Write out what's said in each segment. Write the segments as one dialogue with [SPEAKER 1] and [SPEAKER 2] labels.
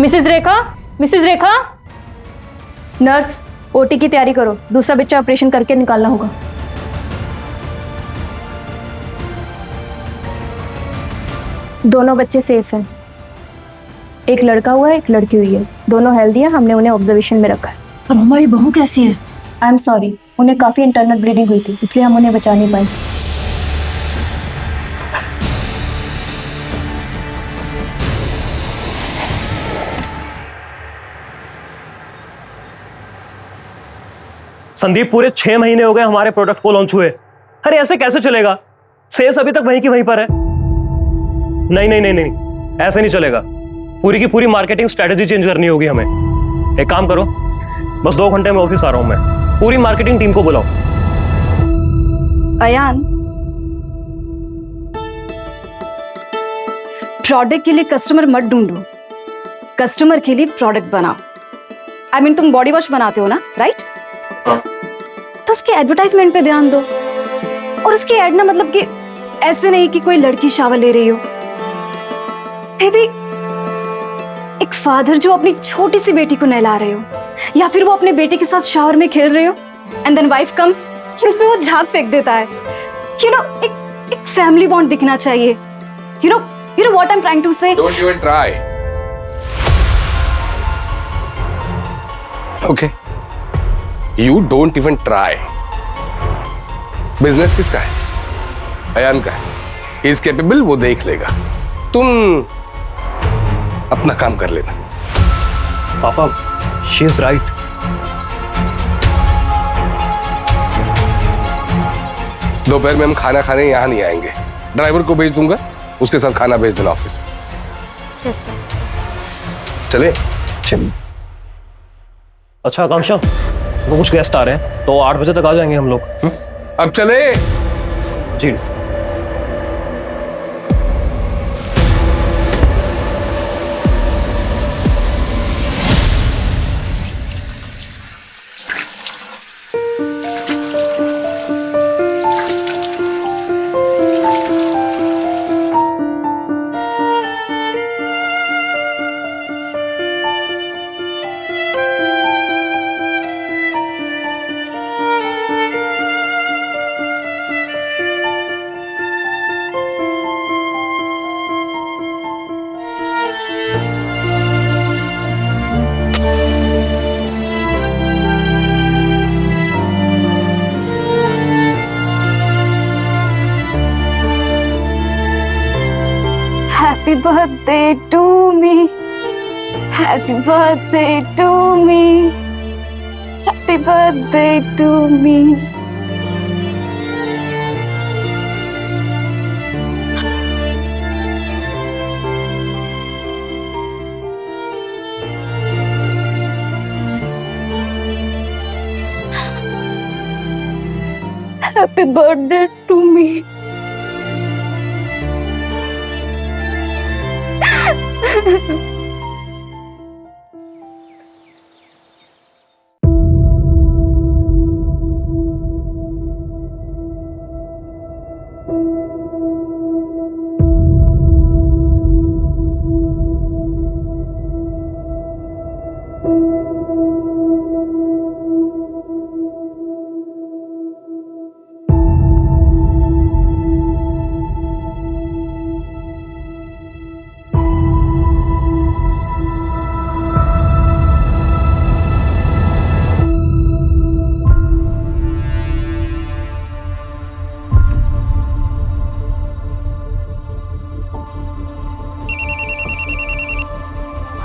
[SPEAKER 1] Mrs रेखा, Mrs रेखा, nurse OT की तैयारी करो, दूसरा बच्चा ऑपरेशन करके निकालना होगा। दोनों बच्चे सेफ हैं, एक लड़का हुआ है, एक लड़की हुई है, दोनों हेल्दी है, हमने उन्हें ऑब्जर्वेशन में रखा है।
[SPEAKER 2] और हमारी बहू कैसी है?
[SPEAKER 1] आई एम सॉरी, उन्हें काफी इंटरनल ब्लीडिंग हुई थी, इसलिए हम उन्हें बचा नहीं पाए।
[SPEAKER 3] संदीप, पूरे 6 महीने हो गए हमारे प्रोडक्ट को लॉन्च हुए। अरे ऐसे कैसे चलेगा? सेल्स अभी तक वहीं की वहीं पर है। नहीं नहीं नहीं नहीं, ऐसे नहीं चलेगा। पूरी की पूरी मार्केटिंग स्ट्रेटेजी चेंज करनी होगी हमें। एक काम करो, बस 2 घंटे में ऑफिस आ रहा हूं मैं। पूरी मार्केटिंग टीम को बुलाओ।
[SPEAKER 4] अयान, प्रोडक्ट के लिए कस्टमर मत ढूंढो, कस्टमर के लिए प्रोडक्ट बनाओ। आई मीन तुम बॉडी वॉश बनाते हो ना, राइट? तो उसके एडवर्टाइजमेंट पे ध्यान दो। और उसकी एड ना मतलब कि ऐसे नहीं कि कोई लड़की शावर ले रही हो। भी एक फादर जो अपनी छोटी सी बेटी को नहला रहे हो, या फिर वो अपने बेटे के साथ शावर में खेल रहे हो, एंड देन वाइफ कम्स और उसमें वो झाग फेंक देता है। यू नो, एक फैमिली बॉन्ड दिखना चाहिए। You know what I am trying to say.
[SPEAKER 5] Don't even try. Okay. You don't even try. Business किसका है? अयान का है। He is capable, वो देख लेगा। तुम अपना काम कर लेना।
[SPEAKER 3] पापा, शी इज राइट।
[SPEAKER 5] दोपहर में हम खाना खाने यहाँ नहीं आएंगे। ड्राइवर को भेज दूंगा, उसके साथ खाना भेज देना ऑफिस।
[SPEAKER 4] Yes sir.
[SPEAKER 5] चले?
[SPEAKER 3] अच्छा आकांक्षा, वो कुछ गेस्ट आ रहे हैं तो 8 बजे तक आ जाएंगे हम लोग।
[SPEAKER 5] अब चले?
[SPEAKER 3] जी।
[SPEAKER 1] Happy birthday to me. Happy birthday to me. Happy birthday to me. Happy birthday to me.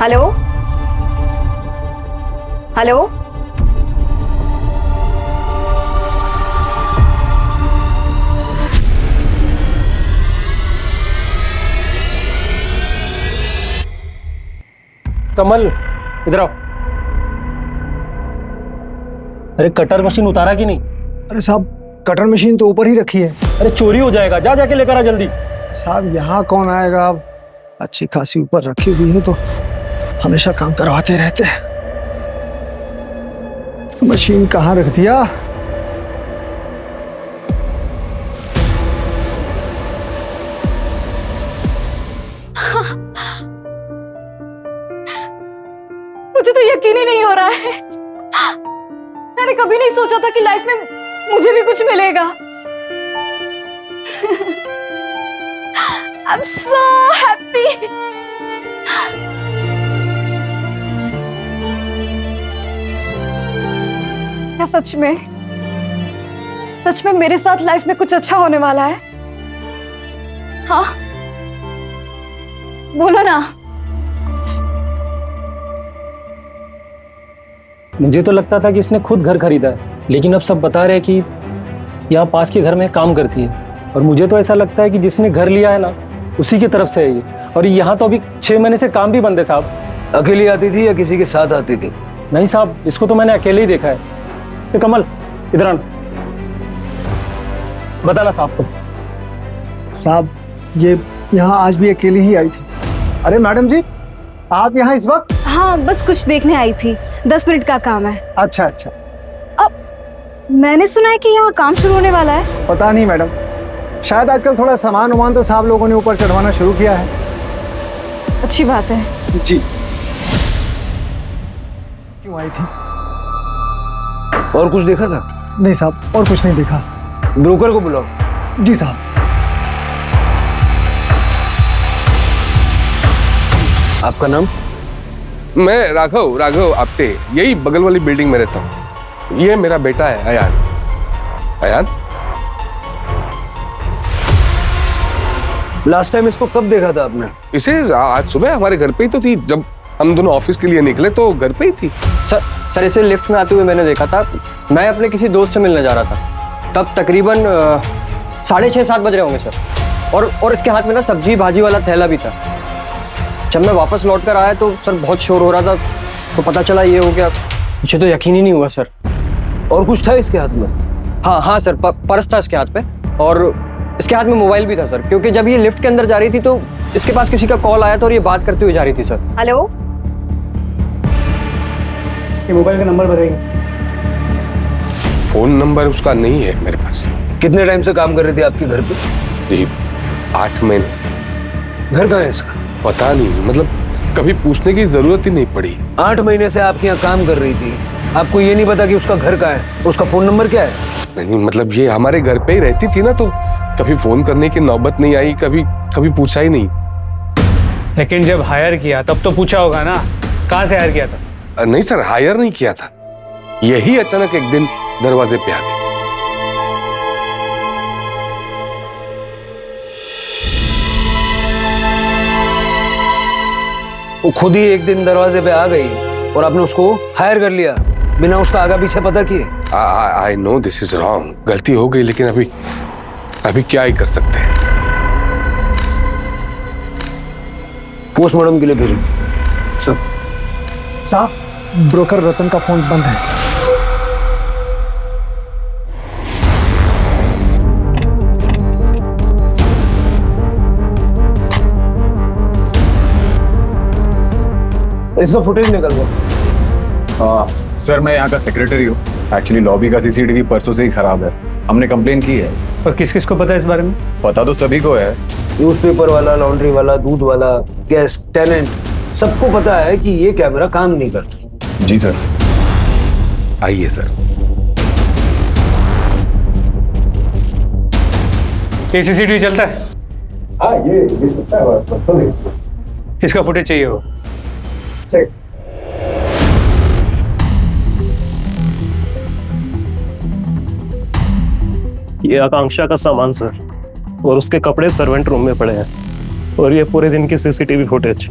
[SPEAKER 4] Hello hello,
[SPEAKER 3] Kamal, इधर आओ। अरे कटर मशीन उतारा कि नहीं?
[SPEAKER 6] अरे साहब, कटर मशीन तो ऊपर ही रखी है।
[SPEAKER 3] अरे चोरी हो जाएगा, जा जाके लेकर आ जल्दी।
[SPEAKER 6] साहब यहाँ कौन आएगा? अब अच्छी खासी ऊपर रखी हुई है तो हमेशा काम करवाते रहते हैं। मशीन कहाँ रख दिया?
[SPEAKER 4] मुझे तो यकीन ही नहीं हो रहा है। मैंने कभी नहीं सोचा था कि लाइफ में मुझे भी कुछ मिलेगा। I'm so happy. क्या सच में मेरे साथ लाइफ में कुछ अच्छा होने वाला है? हाँ, बोलो ना।
[SPEAKER 7] मुझे तो लगता था कि इसने खुद घर खरीदा है, लेकिन अब सब बता रहे हैं कि यहाँ पास के घर में काम करती है। और मुझे तो ऐसा लगता है कि जिसने घर लिया है ना, उसी की तरफ से है ये। और यहाँ तो अभी 6 महीने से काम भी बंद है साहब।
[SPEAKER 6] अकेली आती थी या किसी के साथ आती थी?
[SPEAKER 7] नहीं साहब, इसको तो मैंने अकेले ही देखा है। ये कमल, इधर आना, बताना साहब को।
[SPEAKER 6] साहब, ये यहाँ आज भी अकेली ही आई थी। अरे मैडम जी, आप यहाँ इस वक्त?
[SPEAKER 4] हाँ, बस कुछ देखने आई थी, 10 मिनट का काम है।
[SPEAKER 6] अच्छा अच्छा।
[SPEAKER 4] मैंने सुना है कि यहाँ काम शुरू होने वाला है।
[SPEAKER 6] पता नहीं मैडम, शायद आजकल थोड़ा सामान वामान तो साहब लोगों ने ऊपर चढ़वाना शुरू किया है।
[SPEAKER 4] अच्छी बात है।
[SPEAKER 6] जी। क्यों आई थी?
[SPEAKER 8] और कुछ देखा था?
[SPEAKER 6] नहीं साहब, और कुछ नहीं देखा।
[SPEAKER 8] ब्रोकर को बुलाओ।
[SPEAKER 6] जी साहब।
[SPEAKER 8] आपका नाम?
[SPEAKER 5] मैं राघव आप्टे, यही बगल वाली बिल्डिंग में रहता हूँ। ये मेरा बेटा है अयान। अयान,
[SPEAKER 8] लास्ट टाइम इसको कब देखा था आपने?
[SPEAKER 5] इसे आज सुबह हमारे घर पे ही तो थी। जब हम दोनों ऑफिस के लिए निकले तो घर पे ही थी।
[SPEAKER 9] सर इसे लिफ्ट में आते हुए मैंने देखा था। मैं अपने किसी दोस्त से मिलने जा रहा था, तब तकरीबन 6:30-7 बज रहे होंगे सर। और इसके हाथ में ना सब्जी भाजी वाला थैला भी था। जब मैं वापस लौट कर आया तो सर बहुत शोर हो रहा था, तो पता चला ये हो गया। मुझे तो यकीन ही नहीं हुआ सर।
[SPEAKER 8] और कुछ था इसके हाथ में?
[SPEAKER 9] हाँ सर, पर्स था इसके हाथ पे, और इसके हाथ में मोबाइल भी था सर। क्योंकि जब ये लिफ्ट के अंदर जा रही थी तो इसके पास किसी का कॉल आया था और ये बात करते हुए जा रही थी सर।
[SPEAKER 4] हेलो,
[SPEAKER 7] ये मोबाइल का नंबर बताइए।
[SPEAKER 5] फोन नंबर उसका नहीं है मेरे पास।
[SPEAKER 8] कितने टाइम से काम कर रही थी आपके घर पे?
[SPEAKER 5] जी 8 महीने।
[SPEAKER 8] घर कहाँ है इसका?
[SPEAKER 5] पता नहीं, मतलब कभी पूछने की जरूरत ही नहीं पड़ी।
[SPEAKER 8] 8 महीने से आपके यहाँ काम कर रही थी, आपको ये नहीं पता कि उसका घर कहाँ है, उसका फोन नंबर क्या है?
[SPEAKER 5] नहीं, मतलब ये हमारे घर पे ही रहती थी ना, तो कभी फोन करने की नौबत नहीं आई, कभी पूछा ही नहीं।
[SPEAKER 7] लेकिन जब हायर किया तब तो पूछा होगा ना, कहाँ से हायर किया था?
[SPEAKER 5] नहीं सर, हायर नहीं किया था। यही अचानक एक दिन दरवाजे पे आ गई।
[SPEAKER 8] वो खुद ही एक दिन दरवाजे पे आ गई और आपने उसको हायर कर लिया बिना उसका आगा पीछे पता किए।
[SPEAKER 5] I know this is wrong, गलती हो गई, लेकिन अभी क्या ही कर सकते हैं।
[SPEAKER 8] पोस्टमार्टम के लिए भेजो।
[SPEAKER 6] साहब, ब्रोकर रतन का फोन बंद है।
[SPEAKER 8] इसका फुटेज निकल गया।
[SPEAKER 10] सर, मैं यहाँ का सेक्रेटरी हूँ। एक्चुअली लॉबी का सीसीटीवी परसों से ही खराब है, हमने कंप्लेन की है।
[SPEAKER 7] और किस किस को पता है इस बारे में?
[SPEAKER 10] पता तो सभी को है।
[SPEAKER 8] न्यूज़पेपर वाला, लॉन्ड्री वाला, दूध वाला, गेस्ट, टेनेंट, सबको पता है कि ये कैमरा काम नहीं करता।
[SPEAKER 10] जी सर।
[SPEAKER 5] आइए सर।
[SPEAKER 7] ये सीसीटीवी चलता है?
[SPEAKER 5] हाँ, ये चलता है।
[SPEAKER 7] इसका फुटेज चाहिए हो।
[SPEAKER 3] ये आकांक्षा का सामान सर, और उसके कपड़े सर्वेंट रूम में पड़े हैं, और ये पूरे दिन की सीसीटीवी फुटेज।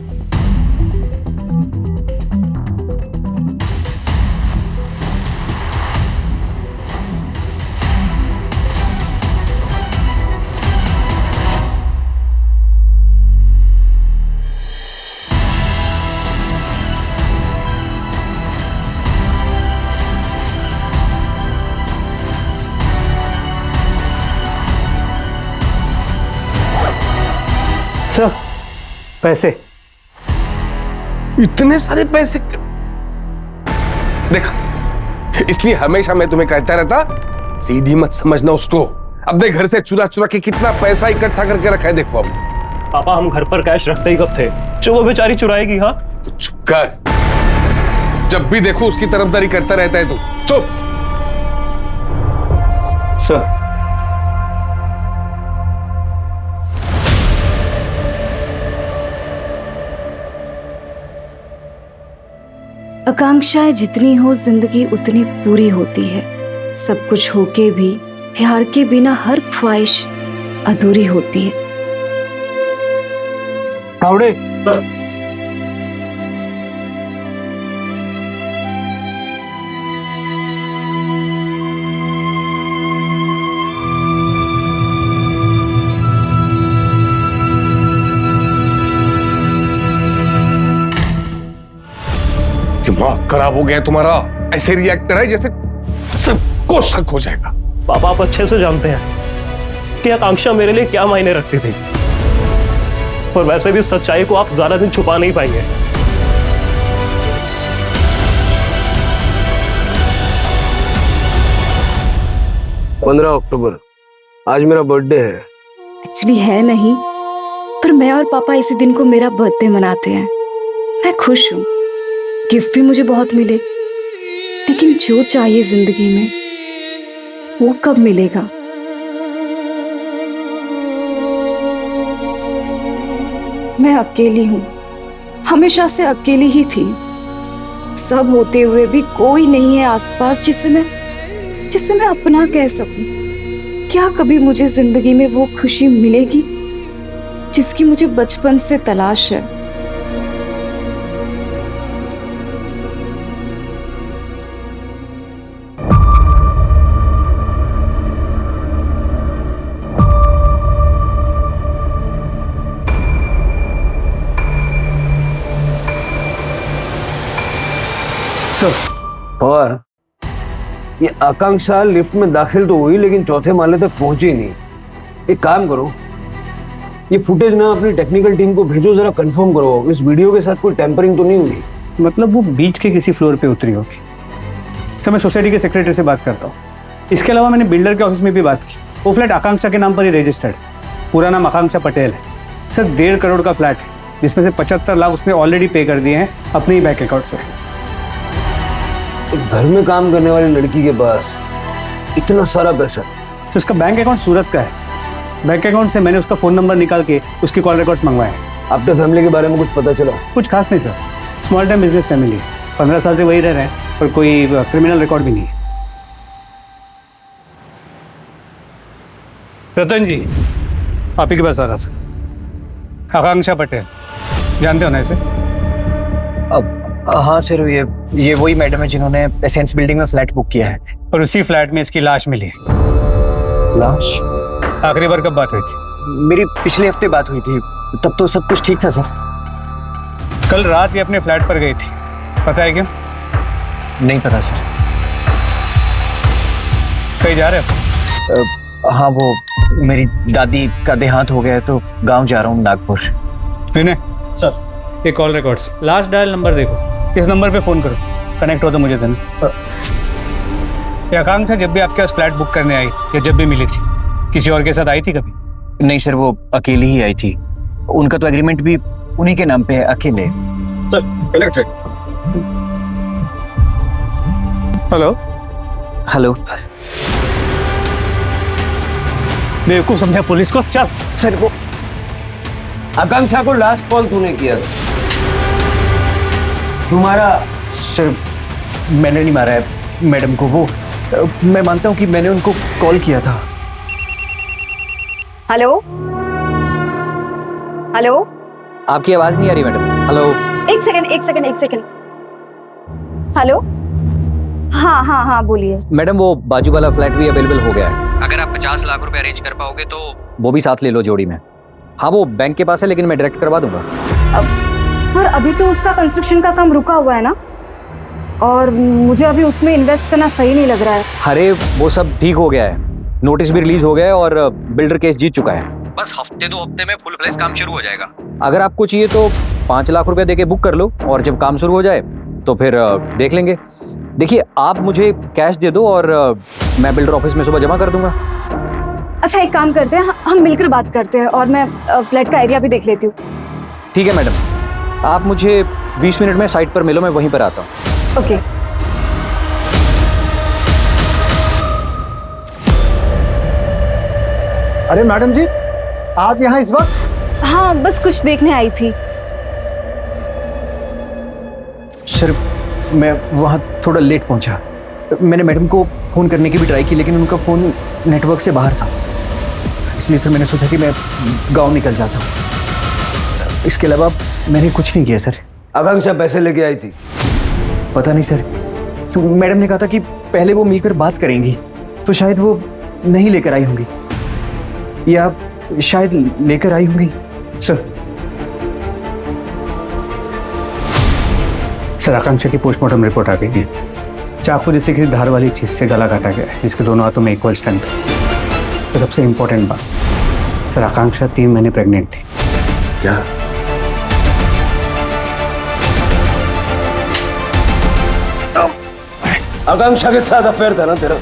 [SPEAKER 7] सर, पैसे।
[SPEAKER 5] इतने सारे पैसे? देखा, इसलिए हमेशा मैं तुम्हें कहता रहता, सीधी मत समझना उसको। अपने घर से चुरा चुरा के कितना पैसा इकट्ठा करके रखा है, देखो अब।
[SPEAKER 3] पापा, हम घर पर कैश रखते ही कब थे? जो वो बेचारी चुराएगी। हाँ,
[SPEAKER 5] तो चुप कर। जब भी देखो उसकी तरफदारी करता रहता है तू। चुप।
[SPEAKER 8] सर
[SPEAKER 4] आकांक्षाएं जितनी हो जिंदगी उतनी पूरी होती है। सब कुछ होके भी प्यार के बिना हर ख्वाहिश अधूरी होती है।
[SPEAKER 8] तावड़े
[SPEAKER 5] दिमाग खराब हो गया तुम्हारा। ऐसे रिएक्ट कर है जैसे सबको शक हो जाएगा।
[SPEAKER 3] पापा आप अच्छे से जानते हैं कि आकांक्षा मेरे लिए क्या मायने रखती थी, और वैसे भी सच्चाई को आप ज्यादा दिन छुपा नहीं पाएंगे।
[SPEAKER 8] अक्टूबर आज मेरा बर्थडे है।
[SPEAKER 4] एक्चुअली है नहीं, पर मैं और पापा इसी दिन को मेरा बर्थडे मनाते हैं। मैं खुश हूँ, गिफ्ट भी मुझे बहुत मिले, लेकिन जो चाहिए जिंदगी में वो कब मिलेगा? मैं अकेली हूँ, हमेशा से अकेली ही थी। सब होते हुए भी कोई नहीं है आसपास जिसे मैं अपना कह सकूं। क्या कभी मुझे जिंदगी में वो खुशी मिलेगी जिसकी मुझे बचपन से तलाश है?
[SPEAKER 8] और ये आकांक्षा लिफ्ट में दाखिल तो हुई लेकिन चौथे माले तक पहुंची नहीं। एक काम करो, ये फुटेज ना अपनी टेक्निकल टीम को भेजो, जरा कंफर्म करो इस वीडियो के साथ कोई टेम्परिंग तो नहीं हुई।
[SPEAKER 11] मतलब वो बीच के किसी फ्लोर पे उतरी होगी। सर मैं सोसाइटी के सेक्रेटरी से बात करता हूँ। इसके अलावा मैंने बिल्डर के ऑफिस में भी बात की। वो फ्लैट आकांक्षा के नाम पर ही रजिस्टर्ड है। पूरा नाम आकांक्षा पटेल है। सर 1.5 करोड़ का फ्लैट है, जिसमें से 75 लाख उसने ऑलरेडी पे कर दिए हैं अपने ही बैंक अकाउंट से।
[SPEAKER 8] एक घर में काम करने वाली लड़की के पास इतना सारा पैसा।
[SPEAKER 11] तो उसका बैंक अकाउंट सूरत का है। बैंक अकाउंट से मैंने उसका फ़ोन नंबर निकाल के उसकी कॉल रिकॉर्ड्स मंगवाए हैं।
[SPEAKER 8] आपके फैमिली के बारे में कुछ पता चला?
[SPEAKER 11] कुछ खास नहीं sir, small time business family है। 15 साल से वही रह रहे हैं और कोई क्रिमिनल रिकॉर्ड भी नहीं है। रतन जी आप ही के पास आ रहा था। आकांक्षा पटेल जानते हो ना इसे?
[SPEAKER 9] अब हाँ सर, ये वही मैडम है जिन्होंने एसेंस बिल्डिंग में फ्लैट बुक किया है।
[SPEAKER 11] और उसी फ्लैट में इसकी लाश मिली है।
[SPEAKER 9] लाश?
[SPEAKER 11] आखिरी बार कब बात हुई थी?
[SPEAKER 9] मेरी पिछले हफ्ते बात हुई थी, तब तो सब कुछ ठीक था सर।
[SPEAKER 11] कल रात ये अपने फ्लैट पर गई थी, पता है क्यों?
[SPEAKER 9] नहीं पता सर।
[SPEAKER 11] कहीं जा रहे हो?
[SPEAKER 9] हाँ, वो मेरी दादी का देहांत हो गया है तो गांव जा रहा हूँ, नागपुर।
[SPEAKER 11] विनय सर, ये call records, last dial number देखो, इस नंबर पे फोन करो, कनेक्ट हो तो मुझे देना। ये आकांक्षा जब भी आपके पास फ्लैट बुक करने आई या जब भी मिली थी, किसी और के साथ आई थी कभी?
[SPEAKER 9] नहीं सर, वो अकेली ही आई थी। उनका तो एग्रीमेंट भी उन्हीं के नाम पे है, अकेले।
[SPEAKER 11] सर कनेक्ट है। Hello
[SPEAKER 9] hello.
[SPEAKER 11] बेवकूफ समझा पुलिस को? चल।
[SPEAKER 8] सर वो आकांक्षा को लास्ट कॉल तूने किया था, तुम्हारा?
[SPEAKER 9] सर मैंने नहीं मारा है मैडम को। वो मैं मानता हूँ कि मैंने उनको कॉल किया था।
[SPEAKER 4] हेलो हेलो,
[SPEAKER 9] आपकी आवाज नहीं आ रही मैडम। हेलो।
[SPEAKER 4] एक सेकंड। हेलो, हाँ हाँ हाँ बोलिए।
[SPEAKER 9] मैडम वो बाजू वाला फ्लैट भी अवेलेबल हो गया है। अगर आप 50 लाख रुपए अरेंज कर पाओगे तो वो भी साथ ले लो जोड़ी में। हाँ वो बैंक के पास है लेकिन मैं डायरेक्ट करवा दूंगा।
[SPEAKER 4] पर अभी तो उसका कंस्ट्रक्शन का काम रुका हुआ है ना, और मुझे अभी उसमें इन्वेस्ट करना सही नहीं लग रहा है।
[SPEAKER 9] अरे वो सब ठीक हो गया है, नोटिस भी रिलीज हो गया है और बिल्डर केस जीत चुका है। बस हफ्ते 2 हफ्ते में फुल फ्लेज काम शुरू हो जाएगा। अगर आपको चाहिए तो 5 लाख रुपए देके बुक कर लो और जब काम शुरू हो जाए तो फिर देख लेंगे। देखिए आप मुझे कैश दे दो और मैं बिल्डर ऑफिस में सुबह जमा कर दूंगा।
[SPEAKER 4] अच्छा एक काम करते हैं, हम मिलकर बात करते हैं और मैं फ्लैट का एरिया भी देख लेती हूँ।
[SPEAKER 9] ठीक है मैडम, आप मुझे 20 मिनट में साइट पर मिलो, मैं वहीं पर आता हूँ।
[SPEAKER 4] ओके।
[SPEAKER 6] अरे मैडम जी, आप यहाँ इस वक्त?
[SPEAKER 4] हाँ, बस कुछ देखने आई थी।
[SPEAKER 11] सर, मैं वहाँ थोड़ा लेट पहुँचा। मैंने मैडम को फ़ोन करने की भी ट्राई की, लेकिन उनका फ़ोन नेटवर्क से बाहर था। इसलिए सर मैंने सोचा कि मैं गांव निकल जाता हूँ। इसके अलावा मैंने कुछ नहीं किया सर।
[SPEAKER 8] आकांक्षा पैसे लेके आई थी?
[SPEAKER 11] पता नहीं सर, तो मैडम ने कहा था कि पहले वो मिलकर बात करेंगी, तो शायद वो नहीं लेकर आई होंगी, या शायद लेकर आई होंगी।
[SPEAKER 12] सर, आकांक्षा की पोस्टमार्टम रिपोर्ट आ गई है। चाकू जैसे किसी धार वाली चीज से गला काटा गया है, जिसके दोनों हाथों में इक्वल स्ट्रेंथ है। तो सबसे इंपॉर्टेंट बात, सर, आकांक्षा 3 महीने प्रेग्नेंट थी।
[SPEAKER 8] क्या? आकांक्षा के साथ अफेयर था ना तेरा?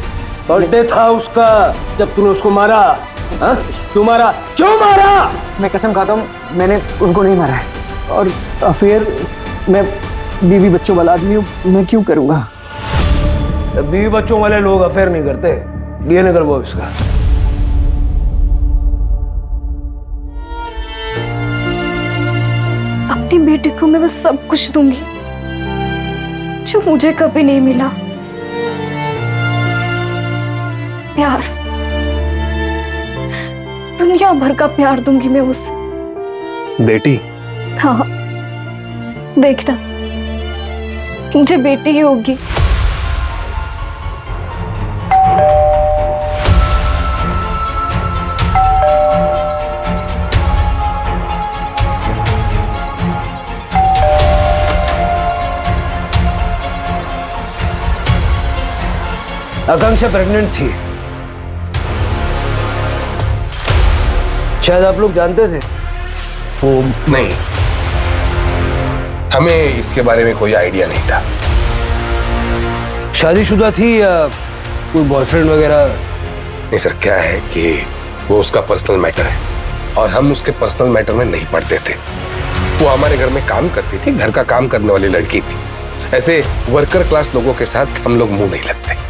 [SPEAKER 8] बर्थडे था उसका जब तूने उसको मारा। हाँ? क्यों मारा? क्यों मारा?
[SPEAKER 11] मैं कसम खाता हूँ, मैंने उनको नहीं मारा है। और अफेयर, मैं बीवी बच्चों वाला आदमी हूँ, मैं क्यों करूँगा?
[SPEAKER 8] बीवी बच्चों वाले लोग अफेयर नहीं करते। डीएनए करवाओ इसका।
[SPEAKER 4] अपनी बेटी को मैं बस सब कुछ दूंगी जो मुझे कभी नहीं मिला। प्यार, दुनिया भर का प्यार दूंगी मैं उसे।
[SPEAKER 10] बेटी?
[SPEAKER 4] हाँ, देखना, मुझे बेटी ही होगी।
[SPEAKER 8] आकांक्षा प्रेग्नेंट थी, शायद आप लोग जानते थे?
[SPEAKER 5] वो नहीं, हमें इसके बारे में कोई आइडिया नहीं था।
[SPEAKER 8] शादीशुदा थी या कोई बॉयफ्रेंड वगैरह?
[SPEAKER 5] नहीं सर, क्या है कि वो उसका पर्सनल मैटर है और हम उसके पर्सनल मैटर में नहीं पड़ते थे। वो हमारे घर में काम करती थी, घर का काम करने वाली लड़की थी। ऐसे वर्कर क्लास लोगों के साथ हम लोग मुंह नहीं लगते।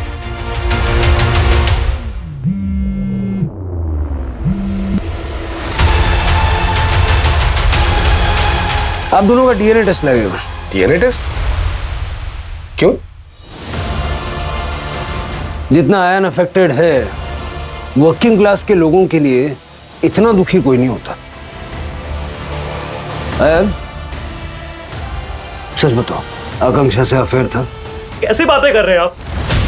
[SPEAKER 8] आप दोनों का डीएनए टेस्ट लगेगा।
[SPEAKER 5] DNA test? क्यों?
[SPEAKER 8] जितना आयन अफेक्टेड है, वर्किंग क्लास के लोगों के लिए इतना दुखी कोई नहीं होता। आयन, सच बताओ, आकांक्षा से अफेयर था?
[SPEAKER 3] कैसी बातें कर रहे हैं आप?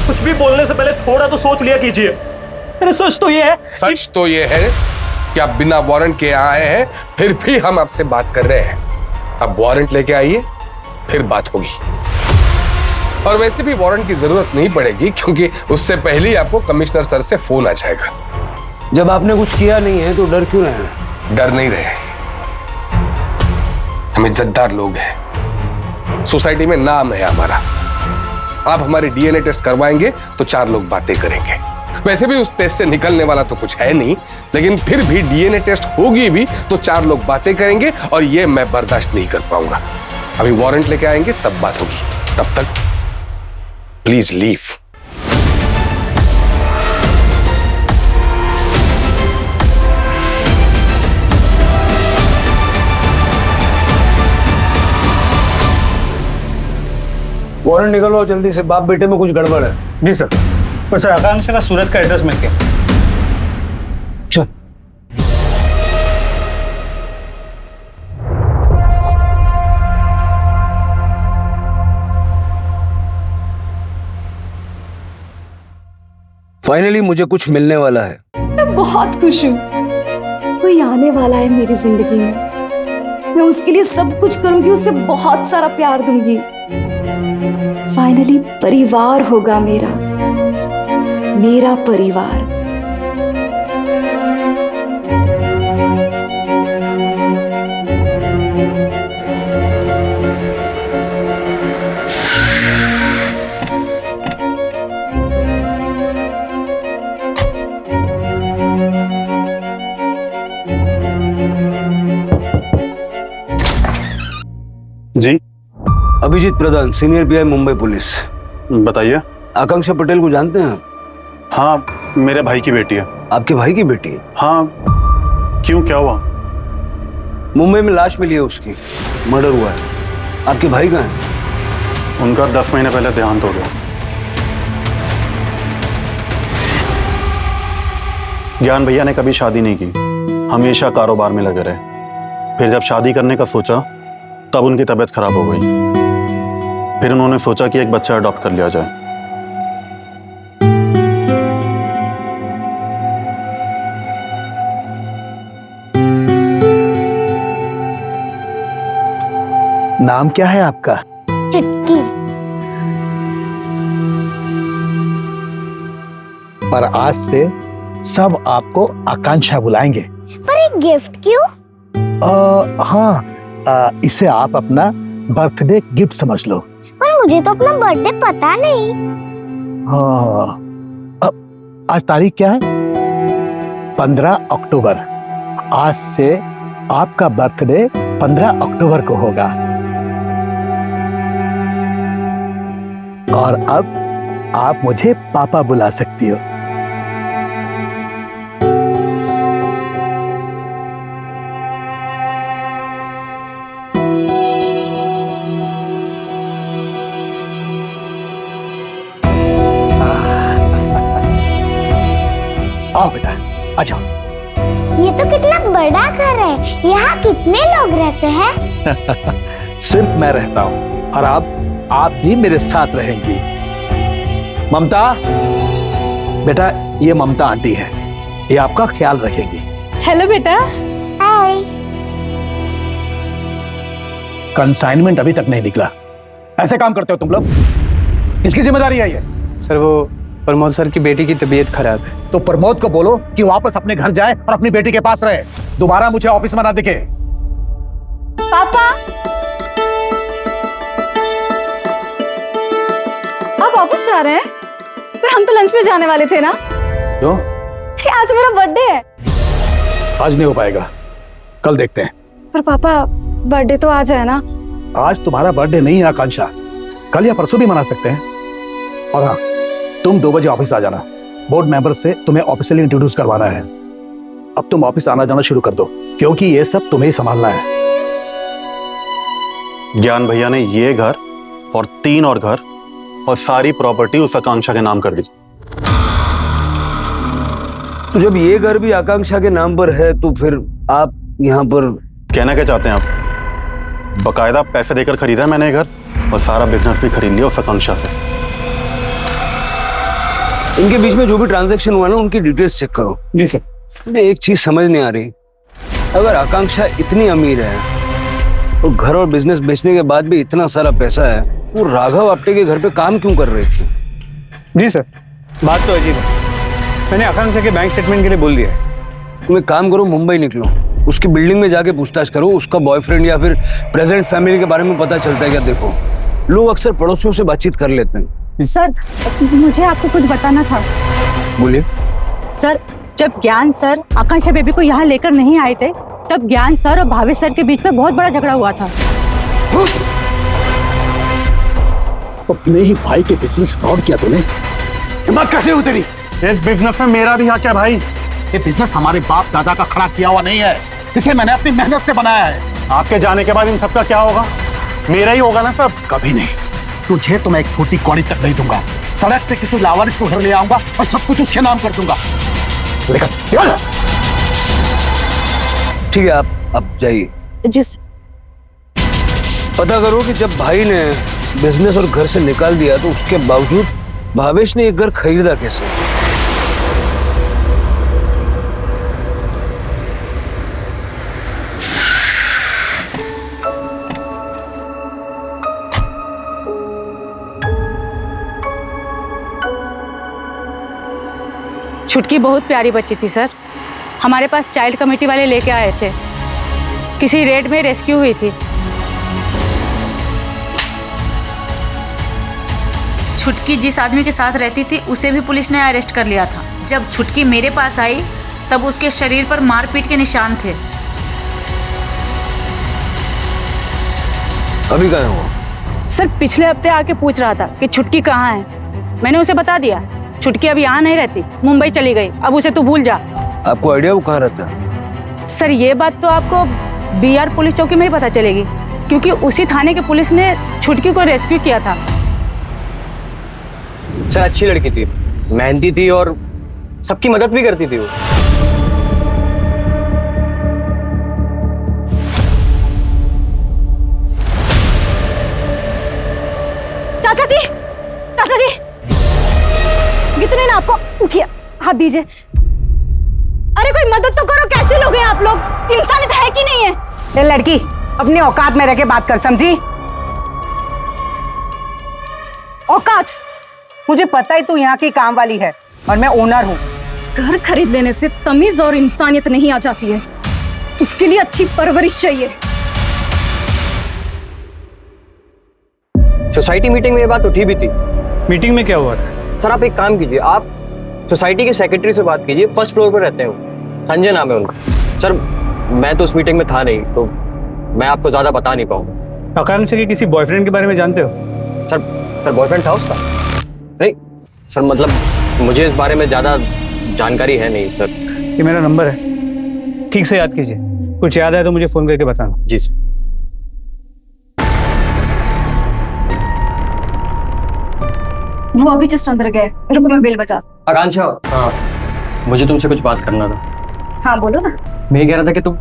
[SPEAKER 3] कुछ भी बोलने से पहले थोड़ा तो सोच लिया कीजिए। अरे सच तो ये है,
[SPEAKER 5] सच तो ये है कि आप बिना वारंट के आए हैं, फिर भी हम आपसे बात कर रहे हैं। अब वारंट लेके आइए, फिर बात होगी। और वैसे भी वारंट की जरूरत नहीं पड़ेगी, क्योंकि उससे पहले ही आपको कमिश्नर सर से फोन आ जाएगा।
[SPEAKER 8] जब आपने कुछ किया नहीं है तो डर क्यों रहे?
[SPEAKER 5] डर नहीं रहे, हम इज्जतदार लोग हैं, सोसाइटी में नाम है हमारा। आप हमारे डीएनए टेस्ट करवाएंगे तो 4 लोग बातें करेंगे। वैसे भी उस टेस्ट से निकलने वाला तो कुछ है नहीं, लेकिन फिर भी डीएनए टेस्ट होगी भी तो 4 लोग बातें करेंगे, और ये मैं बर्दाश्त नहीं कर पाऊंगा। अभी वारंट लेके आएंगे तब बात होगी। तब तक प्लीज लीव।
[SPEAKER 8] वारंट निकलवाओ जल्दी से, बाप बेटे में कुछ गड़बड़ है।
[SPEAKER 12] जी सर। पर सर, आकांक्षा का सूरत का एड्रेस मिल गया।
[SPEAKER 8] चल। फाइनली मुझे कुछ मिलने वाला है।
[SPEAKER 4] मैं बहुत खुश हूँ। कोई आने वाला है मेरी जिंदगी में, मैं उसके लिए सब कुछ करूंगी, उसे बहुत सारा प्यार दूंगी। फाइनली परिवार होगा मेरा परिवार।
[SPEAKER 12] जी
[SPEAKER 8] अभिजीत प्रधान, सीनियर पीआई, मुंबई पुलिस।
[SPEAKER 10] बताइए।
[SPEAKER 8] आकांक्षा पटेल को जानते हैं आप?
[SPEAKER 10] हाँ, मेरे भाई की बेटी है।
[SPEAKER 8] आपके भाई की बेटी?
[SPEAKER 10] हाँ, क्यों, क्या हुआ?
[SPEAKER 8] मुंबई में लाश मिली है उसकी, मर्डर हुआ है। आपके भाई कहाँ है?
[SPEAKER 10] उनका 10 महीने पहले देहांत हो गया। ज्ञान भैया ने कभी शादी नहीं की, हमेशा कारोबार में लगे रहे। फिर जब शादी करने का सोचा तब उनकी तबीयत खराब हो गई। फिर उन्होंने सोचा कि एक बच्चा अडॉप्ट कर लिया जाए।
[SPEAKER 6] नाम क्या है आपका?
[SPEAKER 13] चुटकी।
[SPEAKER 6] पर आज से सब आपको आकांक्षा बुलाएंगे।
[SPEAKER 13] पर एक गिफ्ट क्यों?
[SPEAKER 6] हाँ, इसे आप अपना बर्थडे गिफ्ट समझ लो।
[SPEAKER 13] पर मुझे तो अपना बर्थडे पता नहीं।
[SPEAKER 6] हाँ, आज तारीख क्या है? 15 अक्टूबर। आज से आपका बर्थडे 15 अक्टूबर को होगा। और अब आप मुझे पापा बुला सकती हो। आओ बेटा, आ जाओ।
[SPEAKER 13] ये तो कितना बड़ा घर है। यहाँ कितने लोग रहते हैं?
[SPEAKER 6] सिर्फ मैं रहता हूँ और आप भी मेरे साथ रहेंगी। ममता, बेटा ये ममता आंटी है, ये आपका ख्याल रखेंगी।
[SPEAKER 2] हेलो बेटा।
[SPEAKER 13] हाय।
[SPEAKER 6] कंसाइनमेंट अभी तक नहीं निकला। ऐसे काम करते हो तुम लोग? किसकी जिम्मेदारी है ये?
[SPEAKER 9] सर वो प्रमोद सर की बेटी की तबीयत खराब है।
[SPEAKER 6] तो प्रमोद को बोलो कि वापस अपने घर जाए और अपनी बेटी के पास रहे। दोबारा मुझे ऑफिस में ना दिखे।
[SPEAKER 4] पापा, आप ऑफिस जा रहे हैं? पर हम तो लंच पे जाने वाले थे ना।
[SPEAKER 6] क्यों?
[SPEAKER 4] आज मेरा बर्थडे है।
[SPEAKER 6] आज नहीं हो पाएगा, कल देखते हैं।
[SPEAKER 4] पर पापा, बर्थडे तो आज है ना।
[SPEAKER 6] आज तुम्हारा बर्थडे नहीं है आकांक्षा, कल या परसों भी मना सकते हैं। और हाँ, तुम 2 बजे ऑफिस आ जाना। बोर्ड मेंबर से तुम्हें ऑफिशियली इंट्रोड्यूस करवाना है। अब तुम ऑफिस आना जाना शुरू कर दो, क्योंकि ये सब तुम्हें ही संभालना है।
[SPEAKER 10] ज्ञान भैया ने ये घर और 3 और घर और सारी प्रॉपर्टी उस आकांक्षा के नाम कर दी।
[SPEAKER 8] तो जब ये घर भी आकांक्षा के नाम पर है तो फिर आप यहाँ पर
[SPEAKER 10] कहना क्या चाहते हैं आप? बकायदा पैसे देकर खरीदा है मैंने ये घर और सारा बिजनेस भी खरीद लिया उस आकांक्षा से।
[SPEAKER 8] इनके बीच में जो भी ट्रांजैक्शन हुआ ना, उनकी डिटेल्स चेक करो।
[SPEAKER 11] जी सर।
[SPEAKER 8] मुझे एक चीज समझ नहीं आ रही, अगर आकांक्षा इतनी अमीर है और घर और बिजनेस बेचने के बाद भी इतना सारा पैसा है, वो राघव आप्टे के घर पे काम क्यों कर रही थी?
[SPEAKER 11] जी सर, बात तो अजीब है। मैंने आकांक्षा के बैंक स्टेटमेंट के लिए बोल दिया है।
[SPEAKER 8] तुम एक काम करो, मुंबई निकलो, उसकी बिल्डिंग में जाके पूछताछ करो। उसका बॉयफ्रेंड या फिर प्रेजेंट फैमिली के बारे में पता चलता है क्या? देखो, लोग अक्सर पड़ोसियों से बातचीत कर लेते हैं।
[SPEAKER 2] सर, मुझे आपको कुछ बताना था।
[SPEAKER 8] बोलिए।
[SPEAKER 2] सर, जब ज्ञान सर आकांक्षा बेबी को यहाँ लेकर नहीं आए थे, तब ज्ञान सर और भावेश सर के बीच में बहुत बड़ा झगड़ा हुआ था।
[SPEAKER 6] अपने ही भाई के बिजनेस फ्रॉड किया तूने। हिम्मत कैसे हुई तेरी?
[SPEAKER 10] इस बिजनेस में मेरा भी हक है भाई।
[SPEAKER 6] ये बिजनेस हमारे बाप दादा का खड़ा किया हुआ नहीं है, इसे मैंने अपनी मेहनत से बनाया है।
[SPEAKER 10] आपके जाने के बाद इन सबका क्या होगा? मेरा ही होगा ना सब।
[SPEAKER 6] कभी नहीं। तुझे तो मैं एक फूटी कौड़ी तक नहीं दूंगा। सड़क से किसी लावारिस को घर ले आऊंगा और सब कुछ उसके नाम कर दूंगा।
[SPEAKER 8] ठीक है, आप जाइए।
[SPEAKER 2] जी सर।
[SPEAKER 8] पता करो कि जब भाई ने बिजनेस और घर से निकाल दिया तो उसके बावजूद भावेश ने एक घर खरीदा कैसे?
[SPEAKER 2] छुटकी बहुत प्यारी बच्ची थी सर। हमारे पास चाइल्ड कमेटी वाले लेके आए थे। किसी रेड में रेस्क्यू हुई थी।
[SPEAKER 14] छुटकी जिस आदमी के साथ रहती थी उसे भी पुलिस ने अरेस्ट कर लिया था। जब छुटकी मेरे पास आई तब उसके शरीर पर मारपीट के निशान थे।
[SPEAKER 8] अभी कहाँ है वो?
[SPEAKER 2] सर पिछले हफ्ते आके पूछ रहा था कि छुटकी कहाँ है। मैंने उसे बता दिया छुटकी अब यहाँ नहीं रहती, मुंबई चली गई, अब उसे तू भूल जा।
[SPEAKER 8] आपको आइडिया वो कहाँ रहता है?
[SPEAKER 2] सर ये बात तो आपको BR पुलिस चौकी में ही पता चलेगी, क्योंकि उसी थाने के पुलिस ने छुटकी को रेस्क्यू किया था।
[SPEAKER 9] सर अच्छी लड़की थी, मेहनती थी और सबकी मदद भी करती थी वो।
[SPEAKER 4] चाचा जी, चाचा जी, कितने ना आपको, उठिए, हाथ दीजिए। अरे कोई मदद तो करो, कैसे लोग हैं आप लोग? इंसानियत है कि नहीं है?
[SPEAKER 2] ये लड़की अपनी औकात में रह के बात कर, समझी? औकात? मुझे पता है तू यहाँ की काम वाली है और मैं ओनर हूँ।
[SPEAKER 4] घर खरीद लेने से तमीज और इंसानियत नहीं आ जाती है, उसके लिए अच्छी परवरिश चाहिए।
[SPEAKER 9] सोसाइटी मीटिंग में ये बात उठी भी थी।
[SPEAKER 11] मीटिंग में क्या हुआ था?
[SPEAKER 9] सर आप एक काम कीजिए, आप सोसाइटी के सेक्रेटरी से बात कीजिए, फर्स्ट फ्लोर पर रहते हैं, संजय नाम है उनका। सर मैं तो उस मीटिंग में था नहीं, तो मैं आपको ज्यादा बता नहीं पाऊंगा।
[SPEAKER 11] आकांक्षा के किसी बॉयफ्रेंड के बारे में जानते हो?
[SPEAKER 9] सर बॉयफ्रेंड था उसका? नहीं सर, मतलब मुझे इस बारे में ज्यादा जानकारी है नहीं सर।
[SPEAKER 11] ये मेरा नंबर है, ठीक से याद कीजिए, कुछ याद आए तो मुझे फोन करके बताना।
[SPEAKER 9] जी सर।
[SPEAKER 4] वो अभी जस्ट अंदर गए, रुको मैं बेल बजा।
[SPEAKER 9] आकांक्षा, हाँ मुझे तुमसे कुछ बात करना था।
[SPEAKER 4] हाँ बोलो ना।
[SPEAKER 9] मैं कह रहा था कि तुम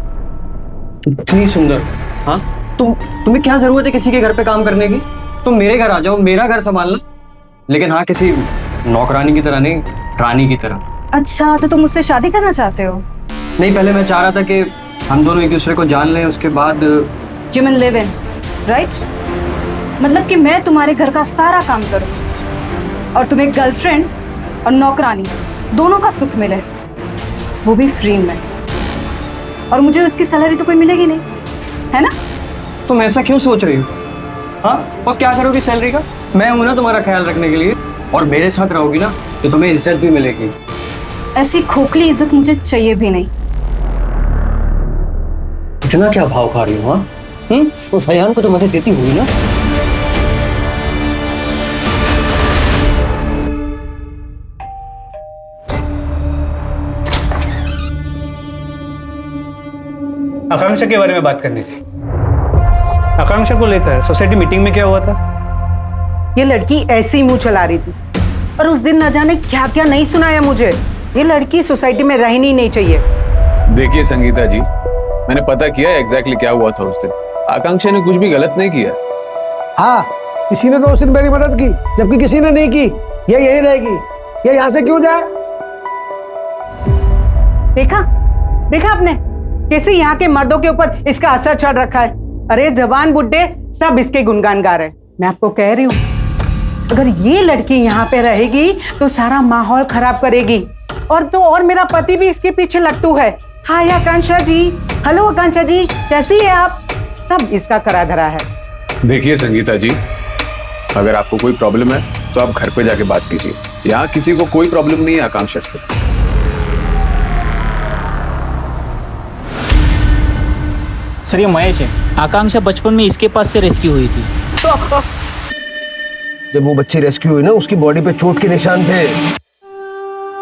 [SPEAKER 9] इतनी सुंदर, हाँ तुम्हें क्या जरूरत है किसी के घर पे काम करने की? तुम मेरे घर आ जाओ, मेरा घर संभालना, लेकिन हाँ किसी नौकरानी की तरह नहीं, रानी की तरह।
[SPEAKER 4] अच्छा तो तुम मुझसे शादी करना चाहते हो?
[SPEAKER 9] नहीं, पहले मैं चाह रहा था कि हम दोनों एक दूसरे को जान लें, उसके बाद
[SPEAKER 4] ह्यूमन लिव इन, राइट? मतलब कि मैं तुम्हारे घर का सारा काम करूं और तुम्हें गर्लफ्रेंड और नौकरानी दोनों का सुख मिले, वो भी फ्री में, और मुझे उसकी सैलरी तो कोई मिलेगी नहीं, है ना?
[SPEAKER 9] तुम ऐसा क्यों सोच रही हो? हाँ, और क्या करोगी सैलरी का? मैं हूं ना तुम्हारा ख्याल रखने के लिए, और मेरे साथ रहोगी ना तो तुम्हें इज्जत भी मिलेगी।
[SPEAKER 4] ऐसी खोखली इज्जत मुझे चाहिए भी नहीं।
[SPEAKER 9] इतना क्या भाव खा रही हो? हाँ तो सयान को तो मदद देती हुई ना।
[SPEAKER 11] आकांक्षा के बारे में बात करनी थी। आकांक्षा को लेकर सोसाइटी मीटिंग में क्या हुआ था?
[SPEAKER 2] ये लड़की ऐसे ही मुंह चला रही थी, और उस दिन न जाने क्या क्या नहीं सुनाया मुझे। ये लड़की सोसाइटी में रहनी नहीं चाहिए।
[SPEAKER 15] देखिए संगीता जी, मैंने पता किया एग्जैक्टली क्या हुआ था उस दिन। आकांक्षा ने कुछ भी गलत नहीं किया।
[SPEAKER 16] हाँ, किसी ने तो उस दिन मेरी मदद की, जबकि किसी ने नहीं की। ये यही रहेगी, ये यहाँ से क्यों जाए?
[SPEAKER 2] देखा आपने कैसे यहाँ के मर्दों के ऊपर इसका असर चढ़ रखा है। अरे जवान बुड्ढे सब इसके गुणगान गा रहे हैं। मैं आपको कह रही हूँ, अगर ये लड़की यहाँ पे रहेगी तो सारा माहौल खराब करेगी, और मेरा पति भी इसके पीछे लट्टू है। हाय आकांक्षा जी, हेलो आकांक्षा जी, कैसी है आप? सब इसका करा धरा है।
[SPEAKER 15] देखिए संगीता जी, अगर आपको कोई प्रॉब्लम है तो आप घर पे जाके बात कीजिए। यहाँ किसी को कोई प्रॉब्लम नहीं है आकांक्षा से।
[SPEAKER 17] सर ये महेश है, आकांक्षा बचपन में इसके पास से रेस्क्यू हुई थी।
[SPEAKER 8] जब वो बच्ची रेस्क्यू हुई ना, उसकी बॉडी पे चोट के निशान थे।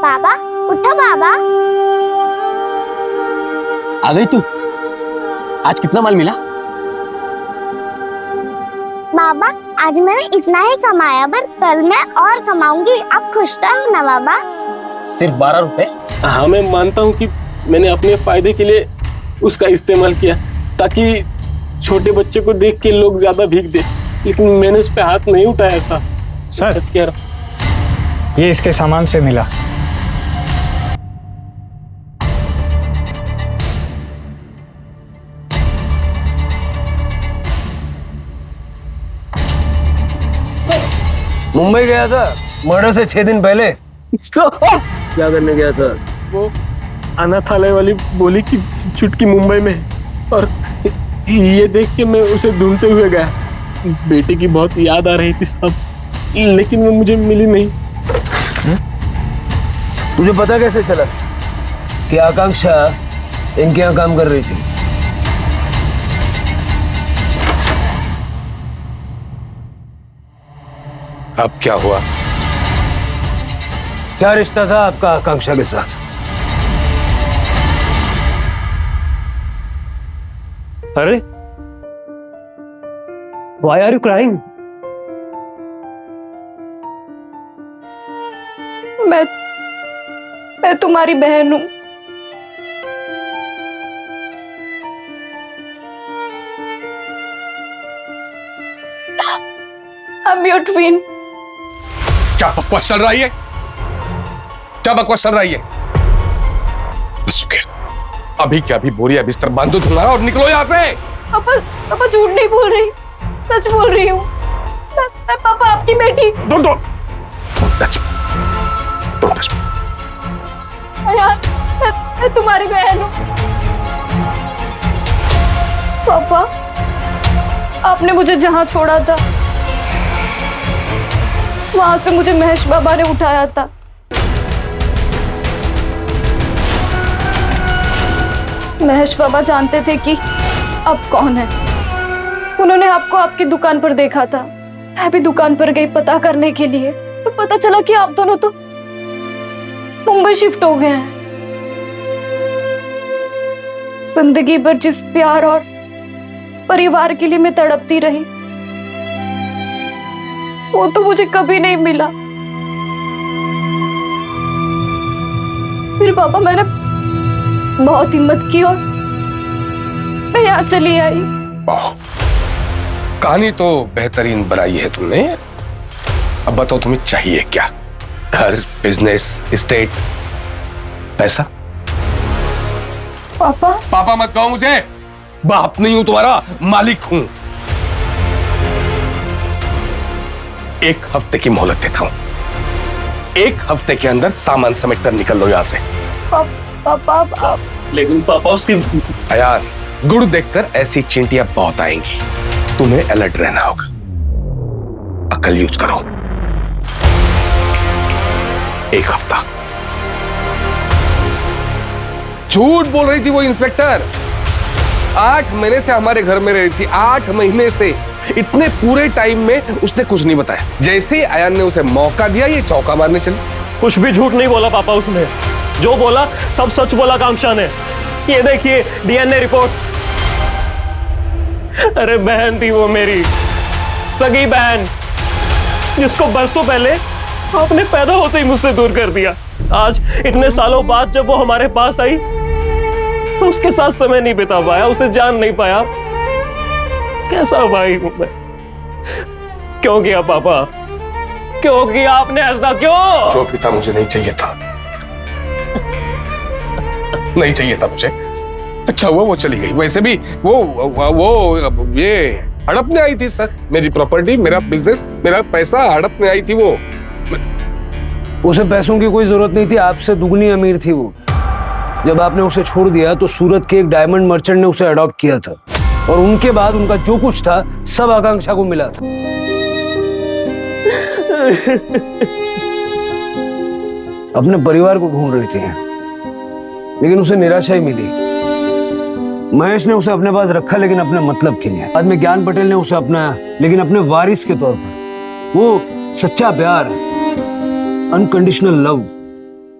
[SPEAKER 13] बाबा उठो बाबा।
[SPEAKER 9] आ गई तू? आज कितना माल मिला?
[SPEAKER 13] बाबा आज मैंने इतना ही कमाया, पर कल मैं और कमाऊंगी। आप खुश तो हो ना बाबा?
[SPEAKER 9] सिर्फ 12 रुपए?
[SPEAKER 18] हाँ मैं मानता हूँ कि मैंने अपने फायदे के लिए उसका इस्तेमाल किया, ताकि छोटे बच्चे को देख के लोग ज्यादा भीख दे, लेकिन मैंने उस पर हाथ नहीं उठाया। ऐसा सच कह रहा हूँ।
[SPEAKER 11] ये इसके सामान से मिला।
[SPEAKER 8] मुंबई गया था मर्डर से 6 दिन पहले। क्या करने गया था?
[SPEAKER 18] वो अनाथालय वाली बोली कि छुटकी मुंबई में है, और ये देख के मैं उसे ढूंढते हुए गया। बेटी की बहुत याद आ रही थी सब, लेकिन वो मुझे मिली नहीं।
[SPEAKER 8] तुझे पता कैसे चला कि आकांक्षा इनके यहाँ काम कर रही थी?
[SPEAKER 5] अब क्या हुआ?
[SPEAKER 8] क्या रिश्ता था आपका आकांक्षा के साथ?
[SPEAKER 3] अरे why are you crying?
[SPEAKER 4] मैं तुम्हारी बहन हूं। I'm your twin।
[SPEAKER 5] क्या बकवास चल रही है? क्या बकवास चल रही है? बस हो गया। अभी क्या अभी बोरिया बिस्तर बांधो तुम्हारा और निकलो यहाँ से।
[SPEAKER 4] पापा झूठ नहीं बोल रही, सच बोल रही हूँ। मैं पापा आपकी बेटी।
[SPEAKER 5] Don't touch me। Don't touch me।
[SPEAKER 4] यार, मैं तुम्हारी बहन हूँ। पापा, आपने मुझे जहां छोड़ा था वहां से मुझे महेश बाबा ने उठाया था। महेश बाबा जानते थे कि आप कौन है। उन्होंने आपको आपकी दुकान पर देखा था। मैं भी दुकान पर गई पता करने के लिए, तो पता चला कि आप दोनों तो मुंबई शिफ्ट हो गए हैं। जिंदगी भर जिस प्यार और परिवार के लिए मैं तड़पती रही, वो तो मुझे कभी नहीं मिला। फिर पापा मैंने बहुत हिम्मत की और मैं यहाँ चली आई।
[SPEAKER 5] वाह, कहानी तो बेहतरीन बनाई है तुमने। अब बताओ तुम्हें चाहिए क्या? घर, बिजनेस, एस्टेट, पैसा?
[SPEAKER 4] पापा
[SPEAKER 5] पापा मत कहो मुझे। बाप नहीं हूं तुम्हारा, मालिक हूं। एक हफ्ते की मोहलत देता हूं। एक हफ्ते के अंदर सामान समेट कर निकल लो यहां से।
[SPEAKER 4] पापा
[SPEAKER 3] लेकिन पापा उसकी
[SPEAKER 5] अयान, गुड़ देखकर ऐसी चिंटियां बहुत आएंगी। तुम्हें अलर्ट रहना होगा। अकल यूज करो। एक हफ्ता। झूठ बोल रही थी वो इंस्पेक्टर। 8 महीने से हमारे घर में रही थी। 8 महीने से। इतने पूरे टाइम में उसने कुछ नहीं बताया। जैसे ही अयान ने उसे मौका दिया, ये चौका मारने चली।
[SPEAKER 3] कुछ भी झूठ नहीं बोला पापा उसने। जो बोला सब सच बोला आकांक्षा ने। ये देखिए डीएनए रिपोर्ट्स। अरे बहन थी वो मेरी, सगी बहन, जिसको बरसों पहले आपने पैदा होते ही मुझसे दूर कर दिया। आज इतने सालों बाद जब वो हमारे पास आई तो उसके साथ समय नहीं बिता पाया, उसे जान नहीं पाया। कैसा भाई हूं मैं? क्यों किया पापा? क्यों किया आपने ऐसा? क्यों?
[SPEAKER 5] जो भी था मुझे नहीं चाहिए था। नहीं चाहिए था मुझे। अच्छा हुआ वो चली गई। वैसे भी वो ये हड़पने आई थी सर। मेरी प्रॉपर्टी, मेरा बिजनेस, मेरा पैसा हड़पने आई थी वो।
[SPEAKER 8] उसे पैसों की कोई जरूरत नहीं थी। आपसे दुगनी अमीर थी वो। जब आपने उसे छोड़ दिया तो सूरत के एक डायमंड मर्चेंट ने उसे अडॉप्ट किया था, और उनके बाद उनका जो कुछ था सब आकांक्षा को मिला था। अपने परिवार को ढूंढ रही थी, लेकिन उसे निराशा ही मिली। महेश ने उसे अपने पास रखा, लेकिन अपने मतलब के लिए। बाद में ज्ञान पटेल ने उसे अपनाया, लेकिन अपने वारिस के तौर पर। वो सच्चा प्यार, अनकंडीशनल लव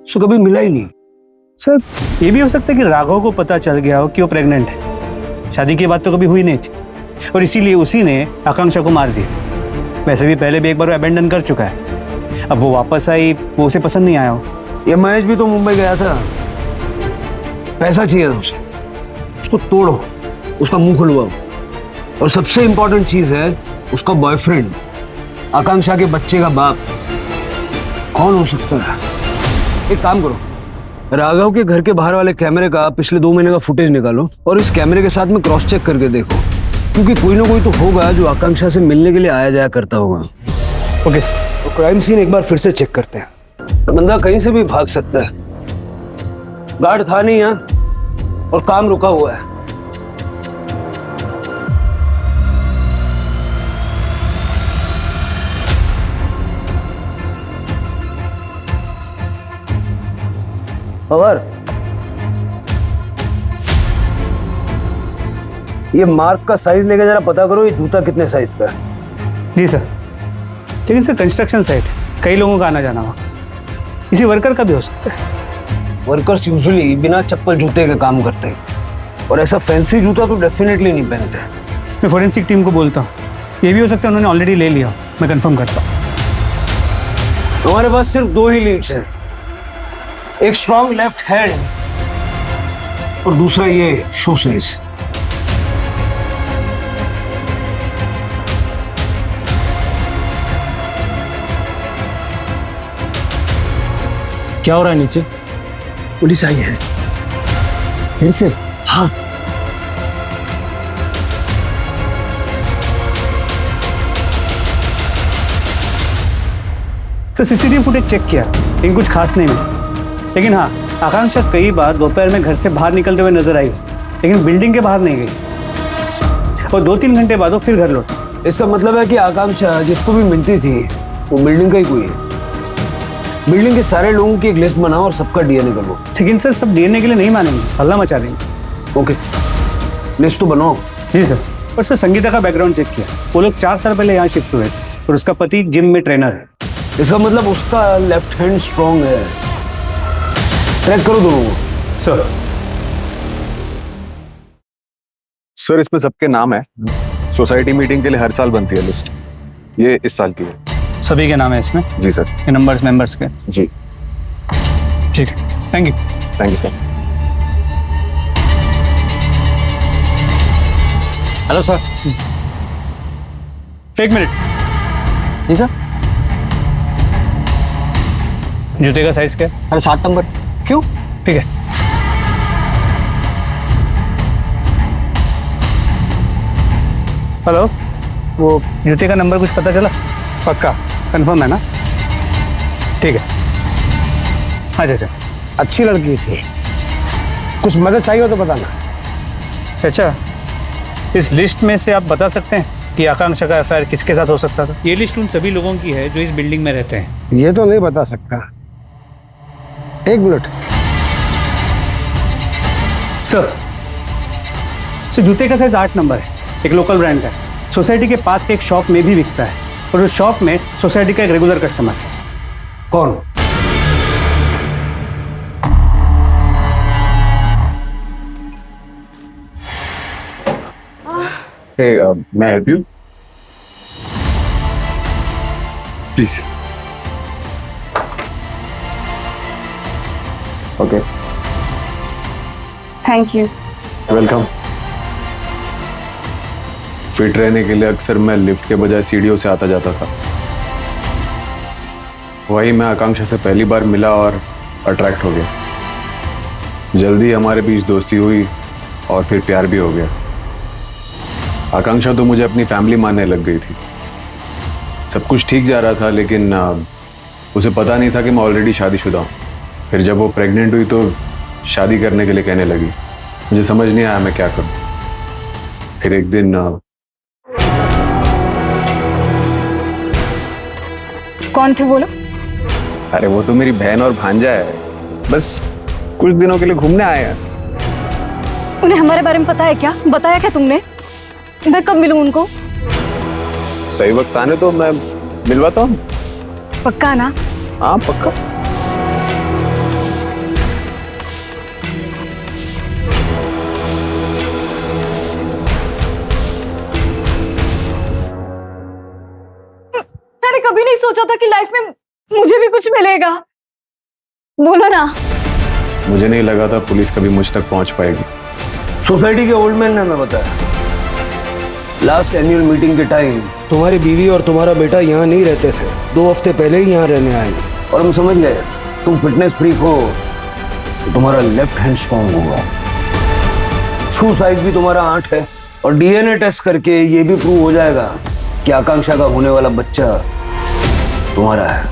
[SPEAKER 8] उसे कभी मिला ही नहीं।
[SPEAKER 11] सर, ये भी हो सकता है कि राघव को पता चल गया हो कि वो प्रेग्नेंट है। शादी की बात तो कभी हुई नहीं थी, और इसीलिए उसी ने आकांक्षा को मार दिया। वैसे भी पहले भी एक बार वो अबेंडन कर चुका है। अब वो वापस आई, वो उसे पसंद नहीं आया हो।
[SPEAKER 8] ये महेश भी तो मुंबई गया था। पैसा चाहिए था उसे। उसको तोड़ो, उसका मुंह खुलवाओ। और सबसे इंपॉर्टेंट चीज है उसका बॉयफ्रेंड, आकांक्षा के बच्चे का बाप। कौन हो सकता है? एक काम करो, राघव के घर के बाहर वाले कैमरे का पिछले 2 महीने का फुटेज निकालो और इस कैमरे के साथ में क्रॉस चेक करके देखो, क्योंकि कोई ना कोई तो होगा जो आकांक्षा से मिलने के लिए आया जाया करता होगा।
[SPEAKER 16] ओके सर, तो क्राइम सीन एक बार फिर से चेक करते हैं।
[SPEAKER 8] बंदा कहीं से भी भाग सकता है। गार्ड था नहीं यहाँ, और काम रुका हुआ है। और ये मार्क का साइज लेके जरा पता करो, ये जूता कितने साइज का है।
[SPEAKER 11] जी सर। लेकिन सर कंस्ट्रक्शन साइट, कई लोगों का आना जाना वहाँ, किसी वर्कर का भी हो सकता है।
[SPEAKER 8] वर्कर्स यूजुअली बिना चप्पल जूते के काम करते हैं, और ऐसा फैंसी जूता तो डेफिनेटली नहीं पहनते।
[SPEAKER 11] मैं फोरेंसिक टीम को बोलता हूँ, ये भी हो सकता है उन्होंने ऑलरेडी ले लिया, मैं कंफर्म करता हूँ।
[SPEAKER 8] हमारे पास सिर्फ 2 ही लीड्स हैं, एक स्ट्रॉन्ग लेफ्ट हैंड और दूसरा ये शू सीरीज।
[SPEAKER 7] क्या हो रहा है नीचे?
[SPEAKER 16] पुलिस आई है।
[SPEAKER 7] फिर से?
[SPEAKER 16] हाँ,
[SPEAKER 11] तो सीसीटीवी फुटेज चेक किया, लेकिन कुछ खास नहीं मिला। लेकिन हाँ, आकांक्षा कई बार दोपहर में घर से बाहर निकलते हुए नजर आई, लेकिन बिल्डिंग के बाहर नहीं गई, और 2-3 घंटे बाद वो फिर घर लौटी।
[SPEAKER 8] इसका मतलब है कि आकांक्षा जिसको भी मिलती थी वो बिल्डिंग का ही कोई है। बिल्डिंग के सारे लोगों की एक लिस्ट बनाओ और सबका डीएनए कर लो।
[SPEAKER 11] लेकिन सर सब डीएनए के लिए नहीं मानेंगे, हल्ला मचा देंगे।
[SPEAKER 8] ओके, लिस्ट तो बनाओ।
[SPEAKER 11] जी सर। और सर संगीता का बैकग्राउंड चेक किया, वो लोग 4 साल पहले यहाँ शिफ्ट हुए थे, और उसका पति जिम में ट्रेनर है।
[SPEAKER 8] इसका मतलब उसका लेफ्ट हैंड स्ट्रॉन्ग है। ट्रैक करो दोनों को।
[SPEAKER 11] सर
[SPEAKER 15] सर इसमें सबके नाम है। सोसाइटी मीटिंग के लिए हर साल बनती है लिस्ट, ये इस साल की है।
[SPEAKER 11] सभी के नाम है इसमें?
[SPEAKER 15] जी सर।
[SPEAKER 11] ये नंबर्स मेंबर्स के?
[SPEAKER 15] जी
[SPEAKER 11] ठीक है, thank you.
[SPEAKER 15] Thank you sir.
[SPEAKER 9] Hello sir.
[SPEAKER 11] 1 minute.
[SPEAKER 9] जी सर।
[SPEAKER 11] जूते का साइज क्या है?
[SPEAKER 9] सर 7 नंबर। क्यों?
[SPEAKER 11] ठीक है। हेलो, वो जूते का नंबर कुछ पता चला? पक्का कंफर्म है ना? ठीक है। अच्छा,
[SPEAKER 16] अच्छी लड़की थी, कुछ मदद चाहिए हो तो बताना।
[SPEAKER 11] चाचा, इस लिस्ट में से आप बता सकते हैं कि आकांक्षा का अफेयर किसके साथ हो सकता था? ये लिस्ट उन सभी लोगों की है जो इस बिल्डिंग में रहते हैं।
[SPEAKER 16] ये तो नहीं बता सकता। 1 मिनट।
[SPEAKER 11] सर जूते का साइज 8 नंबर है, एक लोकल ब्रांड का है, सोसाइटी के पास के एक शॉप में भी बिकता है, और उस शॉप में सोसाइटी का एक रेगुलर कस्टमर है।
[SPEAKER 8] कौन?
[SPEAKER 15] मैं help you please? Okay,
[SPEAKER 1] thank you.
[SPEAKER 15] Welcome. Fit रहने के लिए अक्सर मैं लिफ्ट के बजाय सीढ़ियों से आता जाता था। वही मैं आकांक्षा से पहली बार मिला और अट्रैक्ट हो गया। जल्दी हमारे बीच दोस्ती हुई और फिर प्यार भी हो गया। आकांक्षा तो मुझे अपनी फैमिली मानने लग गई थी। सब कुछ ठीक जा रहा था, लेकिन उसे पता नहीं था कि मैं ऑलरेडी शादीशुदा हूँ। फिर जब वो प्रेग्नेंट हुई तो शादी करने के लिए कहने लगी। मुझे समझ नहीं आया मैं क्या करूँ। फिर एक दिन
[SPEAKER 4] कौन थे वो लोग?
[SPEAKER 15] अरे वो तो मेरी बहन और भांजा है, बस कुछ दिनों के लिए घूमने आए हैं।
[SPEAKER 4] उन्हें हमारे बारे में पता है क्या? बताया क्या तुमने? मैं कब मिलूं उनको?
[SPEAKER 15] सही वक्त आने तो मैं मिलवाता हूँ।
[SPEAKER 4] पक्का ना?
[SPEAKER 15] हाँ पक्का।
[SPEAKER 4] मैंने कभी नहीं सोचा था कि लाइफ में मुझे भी कुछ मिलेगा। बोलो ना।
[SPEAKER 15] मुझे नहीं लगा था पुलिस कभी मुझ तक पहुंच पाएगी।
[SPEAKER 8] सोसाइटी के ओल्ड मैन ने हमें बताया, लास्ट एनुअल मीटिंग के टाइम
[SPEAKER 16] तुम्हारी बीवी और तुम्हारा बेटा यहाँ नहीं रहते थे, 2 हफ्ते पहले ही यहाँ रहने आए।
[SPEAKER 8] और हम समझ गए तुम फिटनेस फ्रीक हो तो तुम्हारा लेफ्ट हैंड स्ट्रॉन्ग होगा। शू साइज भी तुम्हारा 8 है, और डीएनए टेस्ट करके ये भी प्रूव हो जाएगा कि आकांक्षा का होने वाला बच्चा तुम्हारा है।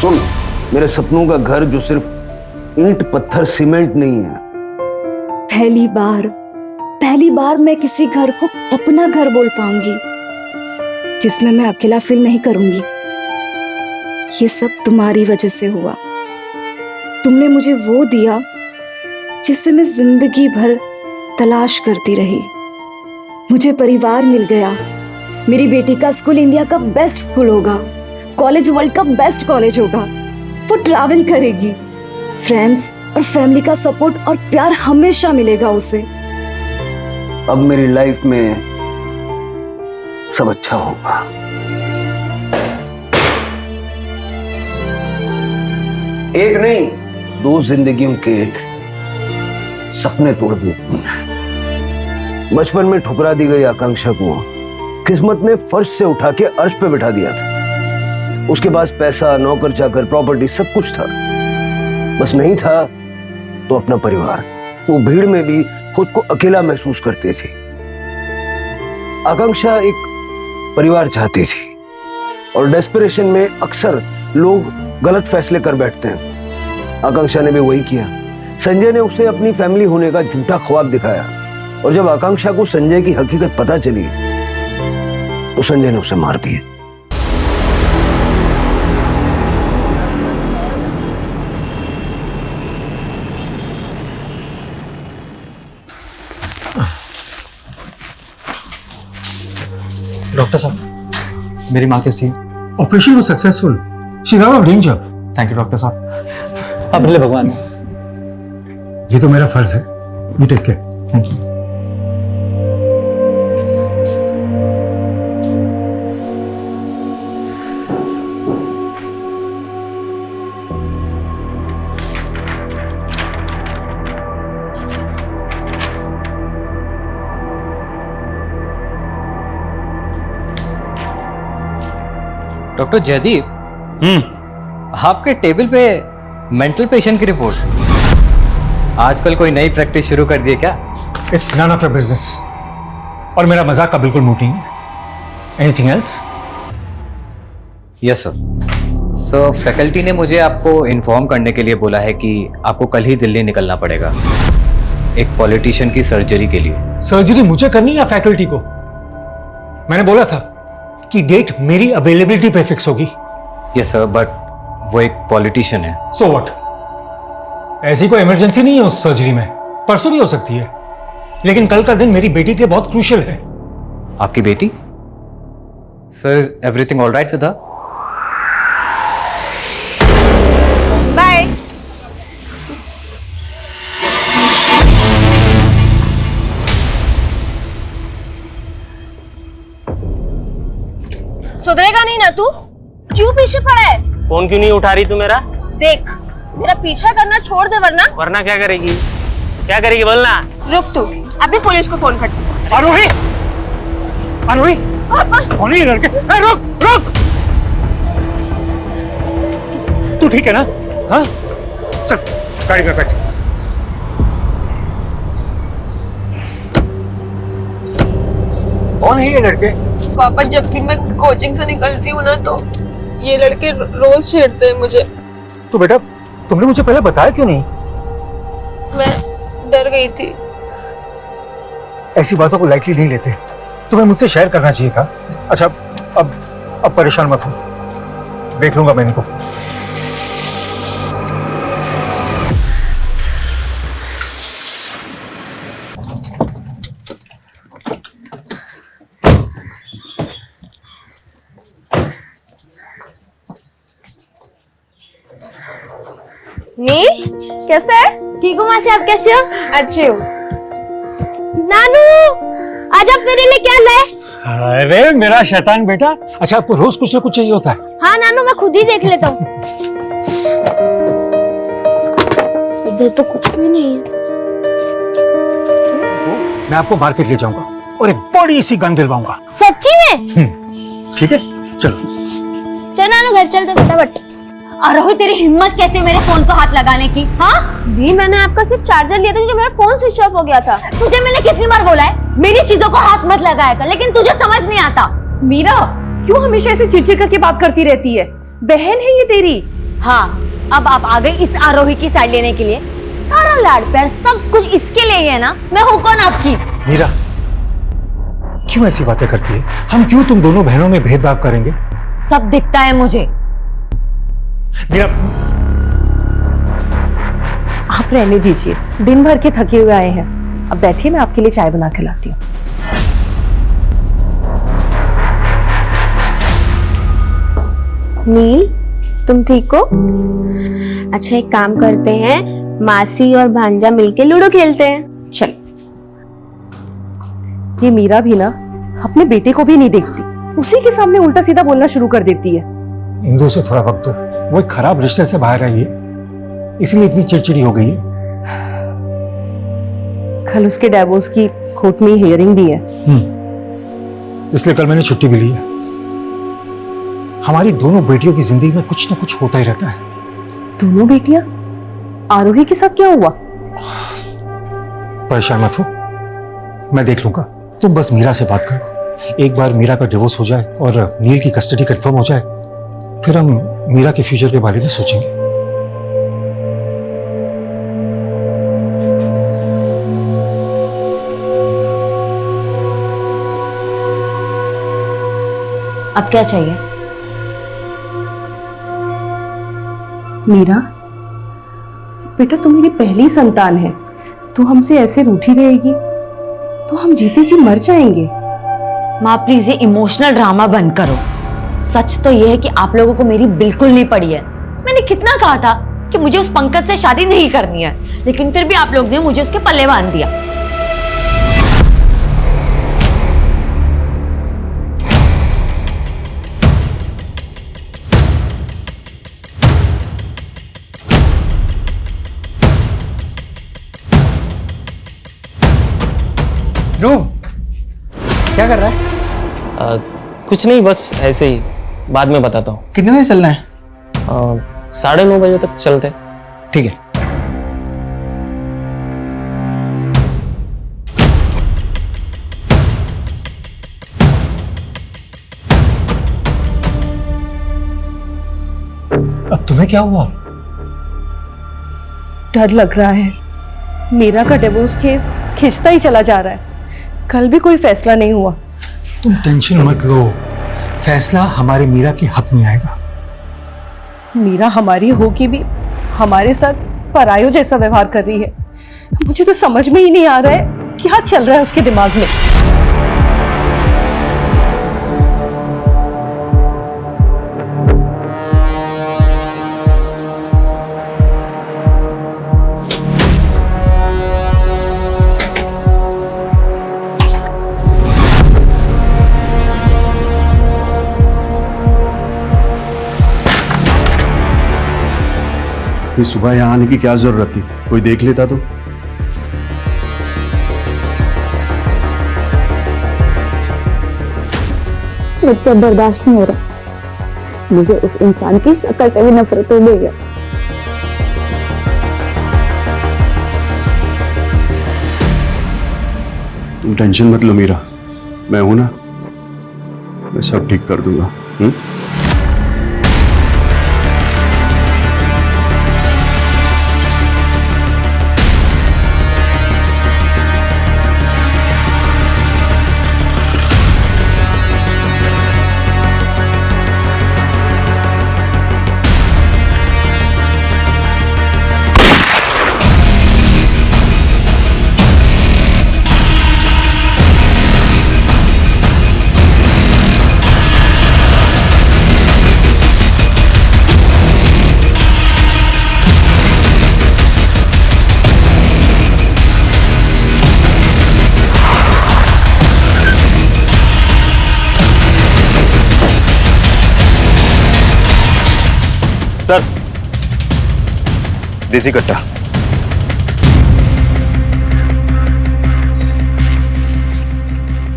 [SPEAKER 8] सुन, मेरे सपनों का घर जो सिर्फ ईंट पत्थर सीमेंट नहीं है।
[SPEAKER 4] पहली बार मैं किसी घर को अपना घर बोल पाऊंगी, जिसमें मैं अकेला फील नहीं करूंगी। ये सब तुम्हारी वजह से हुआ। तुमने मुझे वो दिया जिससे मैं जिंदगी भर तलाश करती रही। मुझे परिवार मिल गया। मेरी बेटी का स्कूल इंडिया का बेस्ट स्कूल होगा, कॉलेज वर्ल्ड का बेस्ट कॉलेज होगा। वो ट्रैवल करेगी, फ्रेंड्स और फैमिली का सपोर्ट और प्यार हमेशा मिलेगा उसे।
[SPEAKER 8] अब मेरी लाइफ में सब अच्छा होगा। एक नहीं, 2 जिंदगियों के सपने तोड़ दिए। बचपन में ठुकरा दी गई आकांक्षा को किस्मत ने फर्श से उठा के अर्श पे बिठा दिया था। उसके पास पैसा, नौकर चाकर, प्रॉपर्टी सब कुछ था, बस नहीं था तो अपना परिवार। वो भीड़ में भी खुद को अकेला महसूस करती थी। आकांक्षा एक परिवार चाहती थी और डेस्परेशन में अक्सर लोग गलत फैसले कर बैठते हैं। आकांक्षा ने भी वही किया। संजय ने उसे अपनी फैमिली होने का झूठा ख्वाब दिखाया और जब आकांक्षा को संजय की हकीकत पता चली तो संजय ने उसे मार दिया।
[SPEAKER 7] डॉक्टर साहब, मेरी माँ कैसी है? Operation was successful, she is out of danger. Thank you doctor साहब। अब ले भगवान, ये तो मेरा फर्ज है। You take care. Thank you.
[SPEAKER 19] Doctor Jaideep, आपके टेबल पे मेंटल पेशेंट की रिपोर्ट। आजकल कोई नई प्रैक्टिस शुरू कर दी है क्या?
[SPEAKER 7] It's none of your business और मेरा मजाक का बिल्कुल मूड नहीं है। Anything else?
[SPEAKER 19] Yes sir. Sir, faculty ने मुझे आपको इन्फॉर्म करने के लिए बोला है कि आपको कल ही दिल्ली निकलना पड़ेगा एक पॉलिटिशियन की सर्जरी के लिए।
[SPEAKER 7] सर्जरी मुझे करनी या फैकल्टी को? मैंने बोला था कि डेट मेरी अवेलेबिलिटी पे फिक्स होगी।
[SPEAKER 19] यस सर, बट वो एक पॉलिटिशियन है।
[SPEAKER 7] So what? ऐसी कोई इमरजेंसी नहीं है उस सर्जरी में, परसों भी हो सकती है। लेकिन कल का दिन मेरी बेटी के लिए बहुत क्रूशियल है।
[SPEAKER 19] आपकी बेटी? Sir, everything all right with her?
[SPEAKER 4] Bye.
[SPEAKER 20] सुधरेगा नहीं ना तू? क्यों पीछे पड़ा है?
[SPEAKER 18] फोन क्यों नहीं उठा रही तू मेरा?
[SPEAKER 20] देख, मेरा पीछा करना छोड़ दे वरना
[SPEAKER 18] क्या करेगी? क्या करेगी बोलना?
[SPEAKER 20] रुक तू, अभी पुलिस को फोन कर।
[SPEAKER 7] आरोही, आरोही, कौन है ये लड़के? रुक रुक, तू ठीक है ना? हाँ, चल गाड़ी में बैठ। कौन है ये लड़के?
[SPEAKER 20] पापा, जब भी मैं कोचिंग से निकलती हूँ ना तो ये लड़के रोज छेड़ते हैं मुझे।
[SPEAKER 7] तो बेटा, तुमने मुझे पहले बताया क्यों नहीं?
[SPEAKER 20] मैं डर गई थी।
[SPEAKER 7] ऐसी बातों को लाइटली नहीं लेते, तुम्हें मुझसे शेयर करना चाहिए था। अच्छा, अब परेशान मत हो, देख लूंगा मैं इनको।
[SPEAKER 20] नी, कैसे है?
[SPEAKER 13] ठीक हूँ मासी, आप कैसे हो?
[SPEAKER 20] अच्छी हूँ।
[SPEAKER 13] नानू, आज आप मेरे लिए क्या लाए?
[SPEAKER 7] अरे मेरा शैतान बेटा, अच्छा आपको रोज कुछ ना कुछ चाहिए होता है।
[SPEAKER 13] हाँ नानू, मैं खुद ही देख लेता हूँ। इधर तो कुछ भी नहीं है।
[SPEAKER 7] मैं आपको मार्केट ले जाऊंगा और एक बड़ी सी गन दिलवाऊंगा।
[SPEAKER 13] सच्ची में?
[SPEAKER 7] ठीक है, चलो।
[SPEAKER 13] चल नानू, घर चलते फटाफट।
[SPEAKER 20] आरोही, तेरी हिम्मत कैसे मेरे फोन को हाथ लगाने की? हाँ
[SPEAKER 13] दी, मैंने आपका सिर्फ चार्जर लिया था क्योंकि मेरा फोन स्विच ऑफ हो गया था।
[SPEAKER 20] तुझे मैंने कितनी बार बोला है मेरी चीजों को हाथ मत लगाया कर, लेकिन तुझे समझ नहीं आता।
[SPEAKER 2] मीरा, क्यों हमेशा ऐसे चिड़चिड़ करके बात करती रहती है? बहन है ये तेरी।
[SPEAKER 20] हाँ, अब आप आ गए इस आरोही की साइड लेने के लिए। सारा लाड प्यार सब कुछ इसके लिए है ना? मैं हूँ कौन आपकी?
[SPEAKER 7] मीरा, क्यों ऐसी बातें करती है? हम क्यों तुम दोनों बहनों में भेदभाव करेंगे?
[SPEAKER 20] सब दिखता है मुझे।
[SPEAKER 7] मीरा,
[SPEAKER 2] आप रहने दीजिए, दिन भर के थके हुए आए हैं। अब बैठिए, मैं आपके लिए चाय बना के लाती हूँ।
[SPEAKER 13] नील, तुम ठीक हो? अच्छा एक काम करते हैं, मासी और भांजा मिलके लूडो खेलते हैं। चल।
[SPEAKER 2] ये मीरा भी ना अपने बेटे को भी नहीं देखती, उसी के सामने उल्टा सीधा बोलना शुरू कर देती है।
[SPEAKER 7] इंदु से थोड़ा वक्त दो, वो एक खराब रिश्ते से बाहर आई है, इसलिए इतनी चिड़चिड़ी हो गई है।
[SPEAKER 2] कल उसके डिवोर्स की कोर्ट में हियरिंग भी है।
[SPEAKER 7] इसलिए कल मैंने छुट्टी भी ली है। हमारी दोनों बेटियों की जिंदगी में कुछ ना कुछ होता ही रहता है।
[SPEAKER 2] दोनों बेटियां? आरोही के साथ क्या हुआ?
[SPEAKER 7] परेशान मत हो, मैं देख लूंगा। तुम बस मीरा से बात करो। एक बार मीरा का डिवोर्स हो जाए और नील की कस्टडी कंफर्म हो जाए, फिर हम मीरा के फ्यूचर के बारे में सोचेंगे।
[SPEAKER 20] अब क्या चाहिए?
[SPEAKER 2] मीरा, बेटा तू मेरी पहली संतान है, तू हमसे ऐसे रूठी रहेगी तो हम जीते जी मर जाएंगे।
[SPEAKER 20] माँ प्लीज ये इमोशनल ड्रामा बंद करो। सच तो ये है कि आप लोगों को मेरी बिल्कुल नहीं पड़ी है। मैंने कितना कहा था कि मुझे उस पंकज से शादी नहीं करनी है, लेकिन फिर भी आप लोग ने मुझे उसके पल्ले बांध दिया।
[SPEAKER 21] ध्रुव, क्या कर रहा है?
[SPEAKER 18] कुछ नहीं, बस ऐसे ही, बाद में बताता हूँ।
[SPEAKER 21] कितने बजे चलना है?
[SPEAKER 18] 9:30 बजे तक चलते।
[SPEAKER 21] ठीक है।
[SPEAKER 7] अब तुम्हें क्या हुआ?
[SPEAKER 2] डर लग रहा है, मीरा का डिवोर्स केस खिंचता ही चला जा रहा है। कल भी कोई फैसला नहीं हुआ।
[SPEAKER 7] तुम टेंशन मत लो, फैसला हमारे मीरा के हक में आएगा।
[SPEAKER 2] मीरा हमारी होगी भी हमारे साथ परायो जैसा व्यवहार कर रही है। मुझे तो समझ में ही नहीं आ रहा है क्या चल रहा है उसके दिमाग में।
[SPEAKER 10] फिर सुबह यहाँ आने की क्या जरूरत थी? कोई देख लेता तो।
[SPEAKER 1] मुझसे बर्दाश्त नहीं हो रहा, मुझे उस इंसान की शक्ल से भी नफरत हो गई है।
[SPEAKER 10] तुम टेंशन मत लो मीरा, मैं हूं ना, मैं सब ठीक कर दूंगा। सर, देसी कट्टा।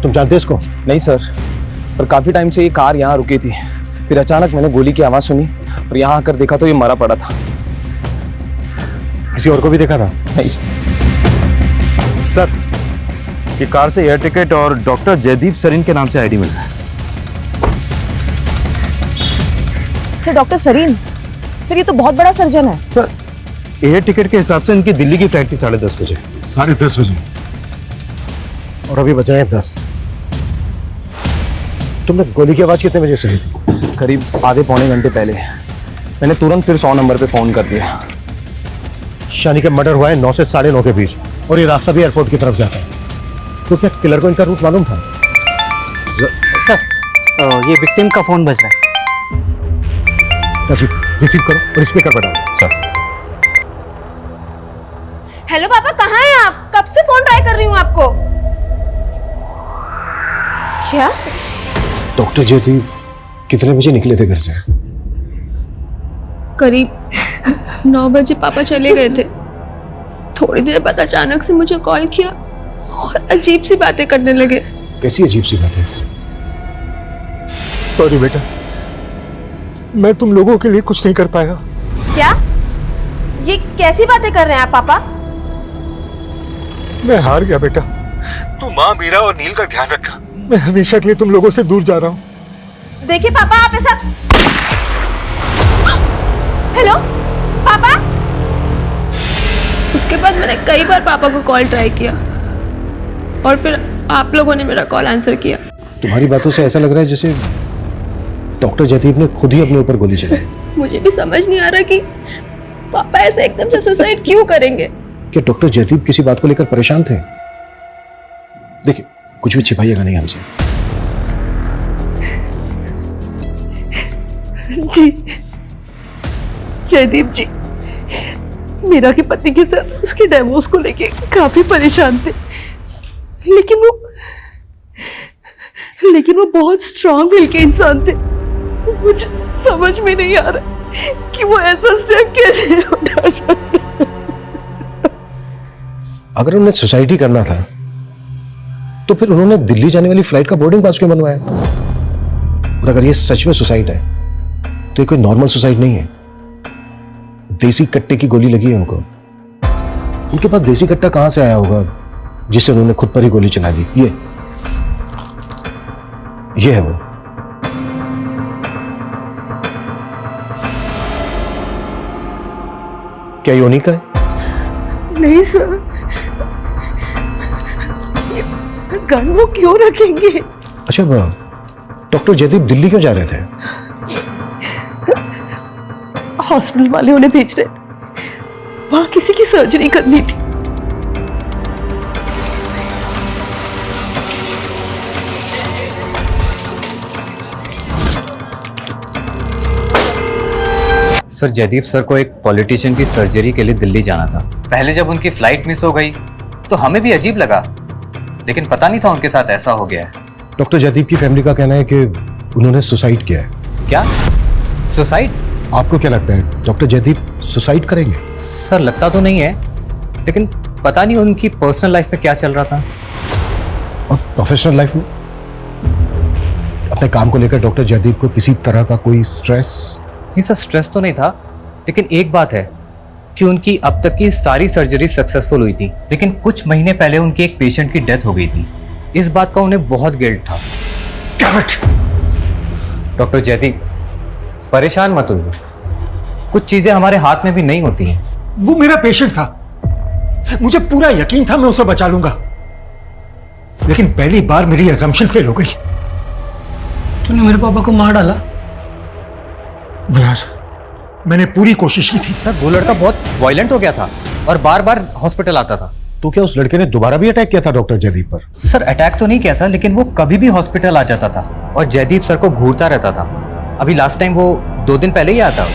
[SPEAKER 6] तुम जानते इसको?
[SPEAKER 9] नहीं सर, पर काफी टाइम से ये कार यहाँ रुकी थी, फिर अचानक मैंने गोली की आवाज सुनी और यहाँ आकर देखा तो ये मरा पड़ा था।
[SPEAKER 6] किसी और को भी देखा था?
[SPEAKER 9] नहीं
[SPEAKER 10] सर, ये कार से एयर टिकट और डॉक्टर जयदीप सरीन के नाम से आईडी मिला है।
[SPEAKER 4] सर डॉक्टर सरीन, सर ये तो बहुत बड़ा सर्जन है।
[SPEAKER 10] सर, एयर टिकट के हिसाब से इनकी दिल्ली की फ्लाइट थी 10:30 बजे।
[SPEAKER 6] 10:30 बजे? और अभी बज रहे हैं 10। तुमने गोली की आवाज कितने बजे सुनी?
[SPEAKER 9] करीब आधे पौने घंटे पहले। मैंने तुरंत फिर 100 नंबर पे फोन कर दिया।
[SPEAKER 6] शानी का मर्डर हुआ है 9 से 9:30 के बीच, और ये रास्ता भी एयरपोर्ट की तरफ जाता है। तो क्या किलर को इनका रूट मालूम था?
[SPEAKER 17] सर ये विक्टिम का फोन बज रहा है।
[SPEAKER 16] रिसीव करो और स्पीकर पर डालो।
[SPEAKER 5] सर
[SPEAKER 13] हेलो पापा, कहाँ हैं आप? कब से फोन ट्राई कर रही हूँ आपको। क्या?
[SPEAKER 16] डॉक्टर ज्योति कितने बजे निकले थे घर से?
[SPEAKER 12] करीब 9 बजे पापा चले गए थे। थोड़ी देर बाद अचानक से मुझे कॉल किया और अजीब सी बातें करने लगे।
[SPEAKER 16] कैसी अजीब सी बातें? सॉरी बेटा, मैं तुम लोगों के लिए कुछ नहीं कर पाया।
[SPEAKER 13] क्या? ये कैसी बातें कर रहे हैं आप पापा?
[SPEAKER 16] मैं हार गया बेटा। तू माँ, मीरा और नील का ध्यान रखना। मैं हमेशा के लिए तुम लोगों से दूर जा रहा हूँ।
[SPEAKER 13] देखिए पापा, आप ऐसा। हेलो पापा।
[SPEAKER 12] उसके बाद मैंने कई बार पापा को कॉल ट्राई किया और फिर आप लोगों ने मेरा कॉल आंसर किया।
[SPEAKER 16] तुम्हारी बातों से ऐसा लग रहा है जैसे डॉक्टर जयदीप ने खुद ही अपने ऊपर गोली चलाई।
[SPEAKER 12] मुझे भी समझ नहीं आ रहा कि पापा ऐसे एकदम से सुसाइड क्यों करेंगे।
[SPEAKER 16] क्या डॉक्टर जयदीप किसी बात को लेकर परेशान थे? देखिए, कुछ भी छिपाइएगा नहीं हमसे।
[SPEAKER 12] जी जयदीप जी, मीरा के पति के साथ उसके डिवोर्स को लेके काफी परेशान थे, लेकिन वो बहुत स्ट्रांग विल के इंसान थे। मुझे समझ में नहीं आ रहा कि वो ऐसा स्टेप कैसे उठा सकते।
[SPEAKER 16] अगर उन्हें सुसाइड करना था तो फिर उन्होंने दिल्ली जाने वाली फ्लाइट का बोर्डिंग पास क्यों बनवाया? और अगर ये सच में सुसाइड है तो ये कोई नॉर्मल सुसाइड नहीं है। देसी कट्टे की गोली लगी है उनको। उनके पास देसी कट्टा कहां से आया होगा जिससे उन्होंने खुद पर ही गोली चला दी? ये है वो। क्या ये उन्हीं का है?
[SPEAKER 12] नहीं सर, गन वो क्यों रखेंगे?
[SPEAKER 16] अच्छा, डॉक्टर जयदीप दिल्ली क्यों जा रहे थे?
[SPEAKER 12] हॉस्पिटल वाले उन्हें भेज रहे, वहां किसी की सर्जरी करनी थी।
[SPEAKER 19] सर, जयदीप सर को एक पॉलिटिशियन की सर्जरी के लिए दिल्ली जाना था। पहले जब उनकी फ्लाइट मिस हो गई तो हमें भी अजीब लगा, लेकिन पता नहीं था उनके साथ ऐसा हो गया है।
[SPEAKER 16] डॉक्टर जयदीप की फैमिली का कहना है कि उन्होंने सुसाइड किया है।
[SPEAKER 19] क्या? सुसाइड?
[SPEAKER 16] आपको क्या लगता है डॉक्टर जयदीप सुसाइड करेंगे?
[SPEAKER 19] सर, लगता तो नहीं है, लेकिन पता नहीं उनकी पर्सनल लाइफ में क्या चल रहा था।
[SPEAKER 16] और प्रोफेशनल लाइफ में? अपने काम को लेकर डॉक्टर जयदीप को किसी तरह का कोई स्ट्रेस?
[SPEAKER 19] नहीं सर, स्ट्रेस तो नहीं था, लेकिन एक बात है कि उनकी अब तक की सारी सर्जरी सक्सेसफुल हुई थी, लेकिन कुछ महीने पहले उनके एक पेशेंट की डेथ हो गई थी। इस बात का उन्हें बहुत गिल्ट था। डॉक्टर जयदीप, परेशान मत होइए, कुछ चीजें हमारे हाथ में भी नहीं होती हैं।
[SPEAKER 16] वो मेरा पेशेंट था, मुझे पूरा यकीन था मैं उसे बचा लूंगा, लेकिन पहली बार मेरी अजम्पशन फेल हो गई।
[SPEAKER 17] तूने मेरे पापा को मार डाला?
[SPEAKER 16] यार, मैंने पूरी कोशिश की थी।
[SPEAKER 19] सर, वो लड़का बहुत वायलेंट हो गया था और बार बार हॉस्पिटल आता था।
[SPEAKER 16] तो क्या उस लड़के ने दोबारा भी अटैक किया था डॉक्टर जयदीप पर?
[SPEAKER 19] सर, अटैक तो नहीं किया था, लेकिन वो कभी भी हॉस्पिटल आ जाता था और जयदीप सर को घूरता रहता था। अभी लास्ट टाइम वो 2 दिन पहले ही आया था।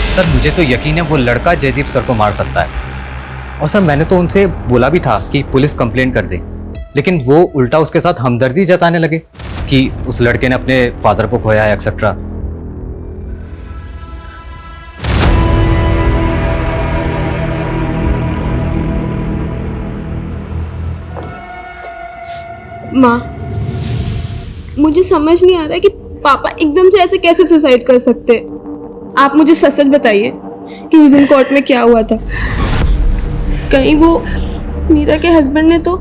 [SPEAKER 19] सर, मुझे तो यकीन है वो लड़का जयदीप सर को मार सकता है। और सर, मैंने तो उनसे बोला भी था कि पुलिस कंप्लेंट कर दे, लेकिन वो उल्टा उसके साथ हमदर्दी जताने लगे कि उस लड़के ने अपने फादर को खोया है एक्सेट्रा।
[SPEAKER 12] माँ, मुझे समझ नहीं आ रहा है कि पापा एकदम से ऐसे कैसे सुसाइड कर सकते हैं। आप मुझे सच सच बताइए कि उस दिन कोर्ट में क्या हुआ था। कहीं वो मीरा के हस्बैंड ने तो।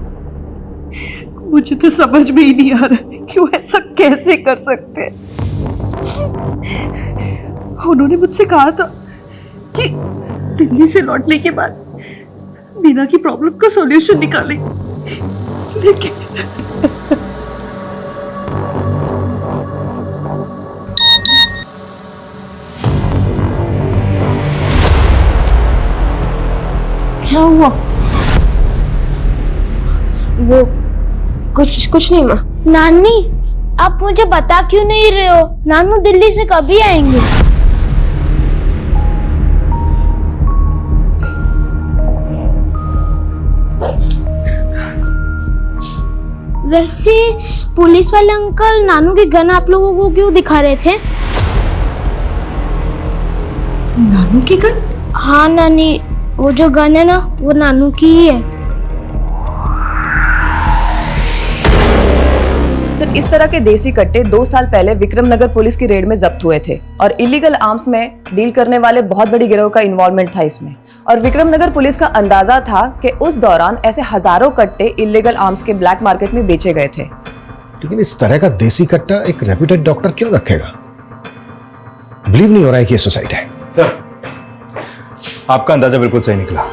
[SPEAKER 12] मुझे तो समझ में ही नहीं आ रहा है कि वो ऐसा कैसे कर सकते हैं। उन्होंने मुझसे कहा था कि दिल्ली से लौटने के बाद मीरा की प्रॉब्लम का सॉल्यूशन निकालेंगे, लेकिन क्या हुआ? वो
[SPEAKER 1] कुछ नहीं माँ।
[SPEAKER 13] नानी, आप मुझे बता क्यों नहीं रहे हो? नानू दिल्ली से कभी आएंगे? वैसे पुलिस वाले अंकल नानू के गन आप लोगों को क्यों दिखा रहे थे?
[SPEAKER 2] नानू की गन?
[SPEAKER 13] हाँ नानी, वो जो गन है ना, वो नानू की ही है।
[SPEAKER 14] सिर्फ इस तरह के देसी कट्टे 2 साल पहले विक्रमनगर पुलिस की रेड में जब्त हुए थे और इलीगल आर्म्स में डील करने वाले बहुत बड़ी गिरोह का इन्वॉल्वमेंट था इसमें। और विक्रमनगर पुलिस का अंदाजा था कि उस दौरान ऐसे हजारों कट्टे इलीगल आर्म्स के ब्लैक मार्केट में बेचे गए थे।
[SPEAKER 16] लेकिन इस तरह का देसी कट्टा एक रेप्यूटेड डॉक्टर क्यों रखेगा? बिलीव नहीं हो रहा है कि ये सुसाइड है।
[SPEAKER 10] सर, आपका अंदाजा बिल्कुल सही निकला।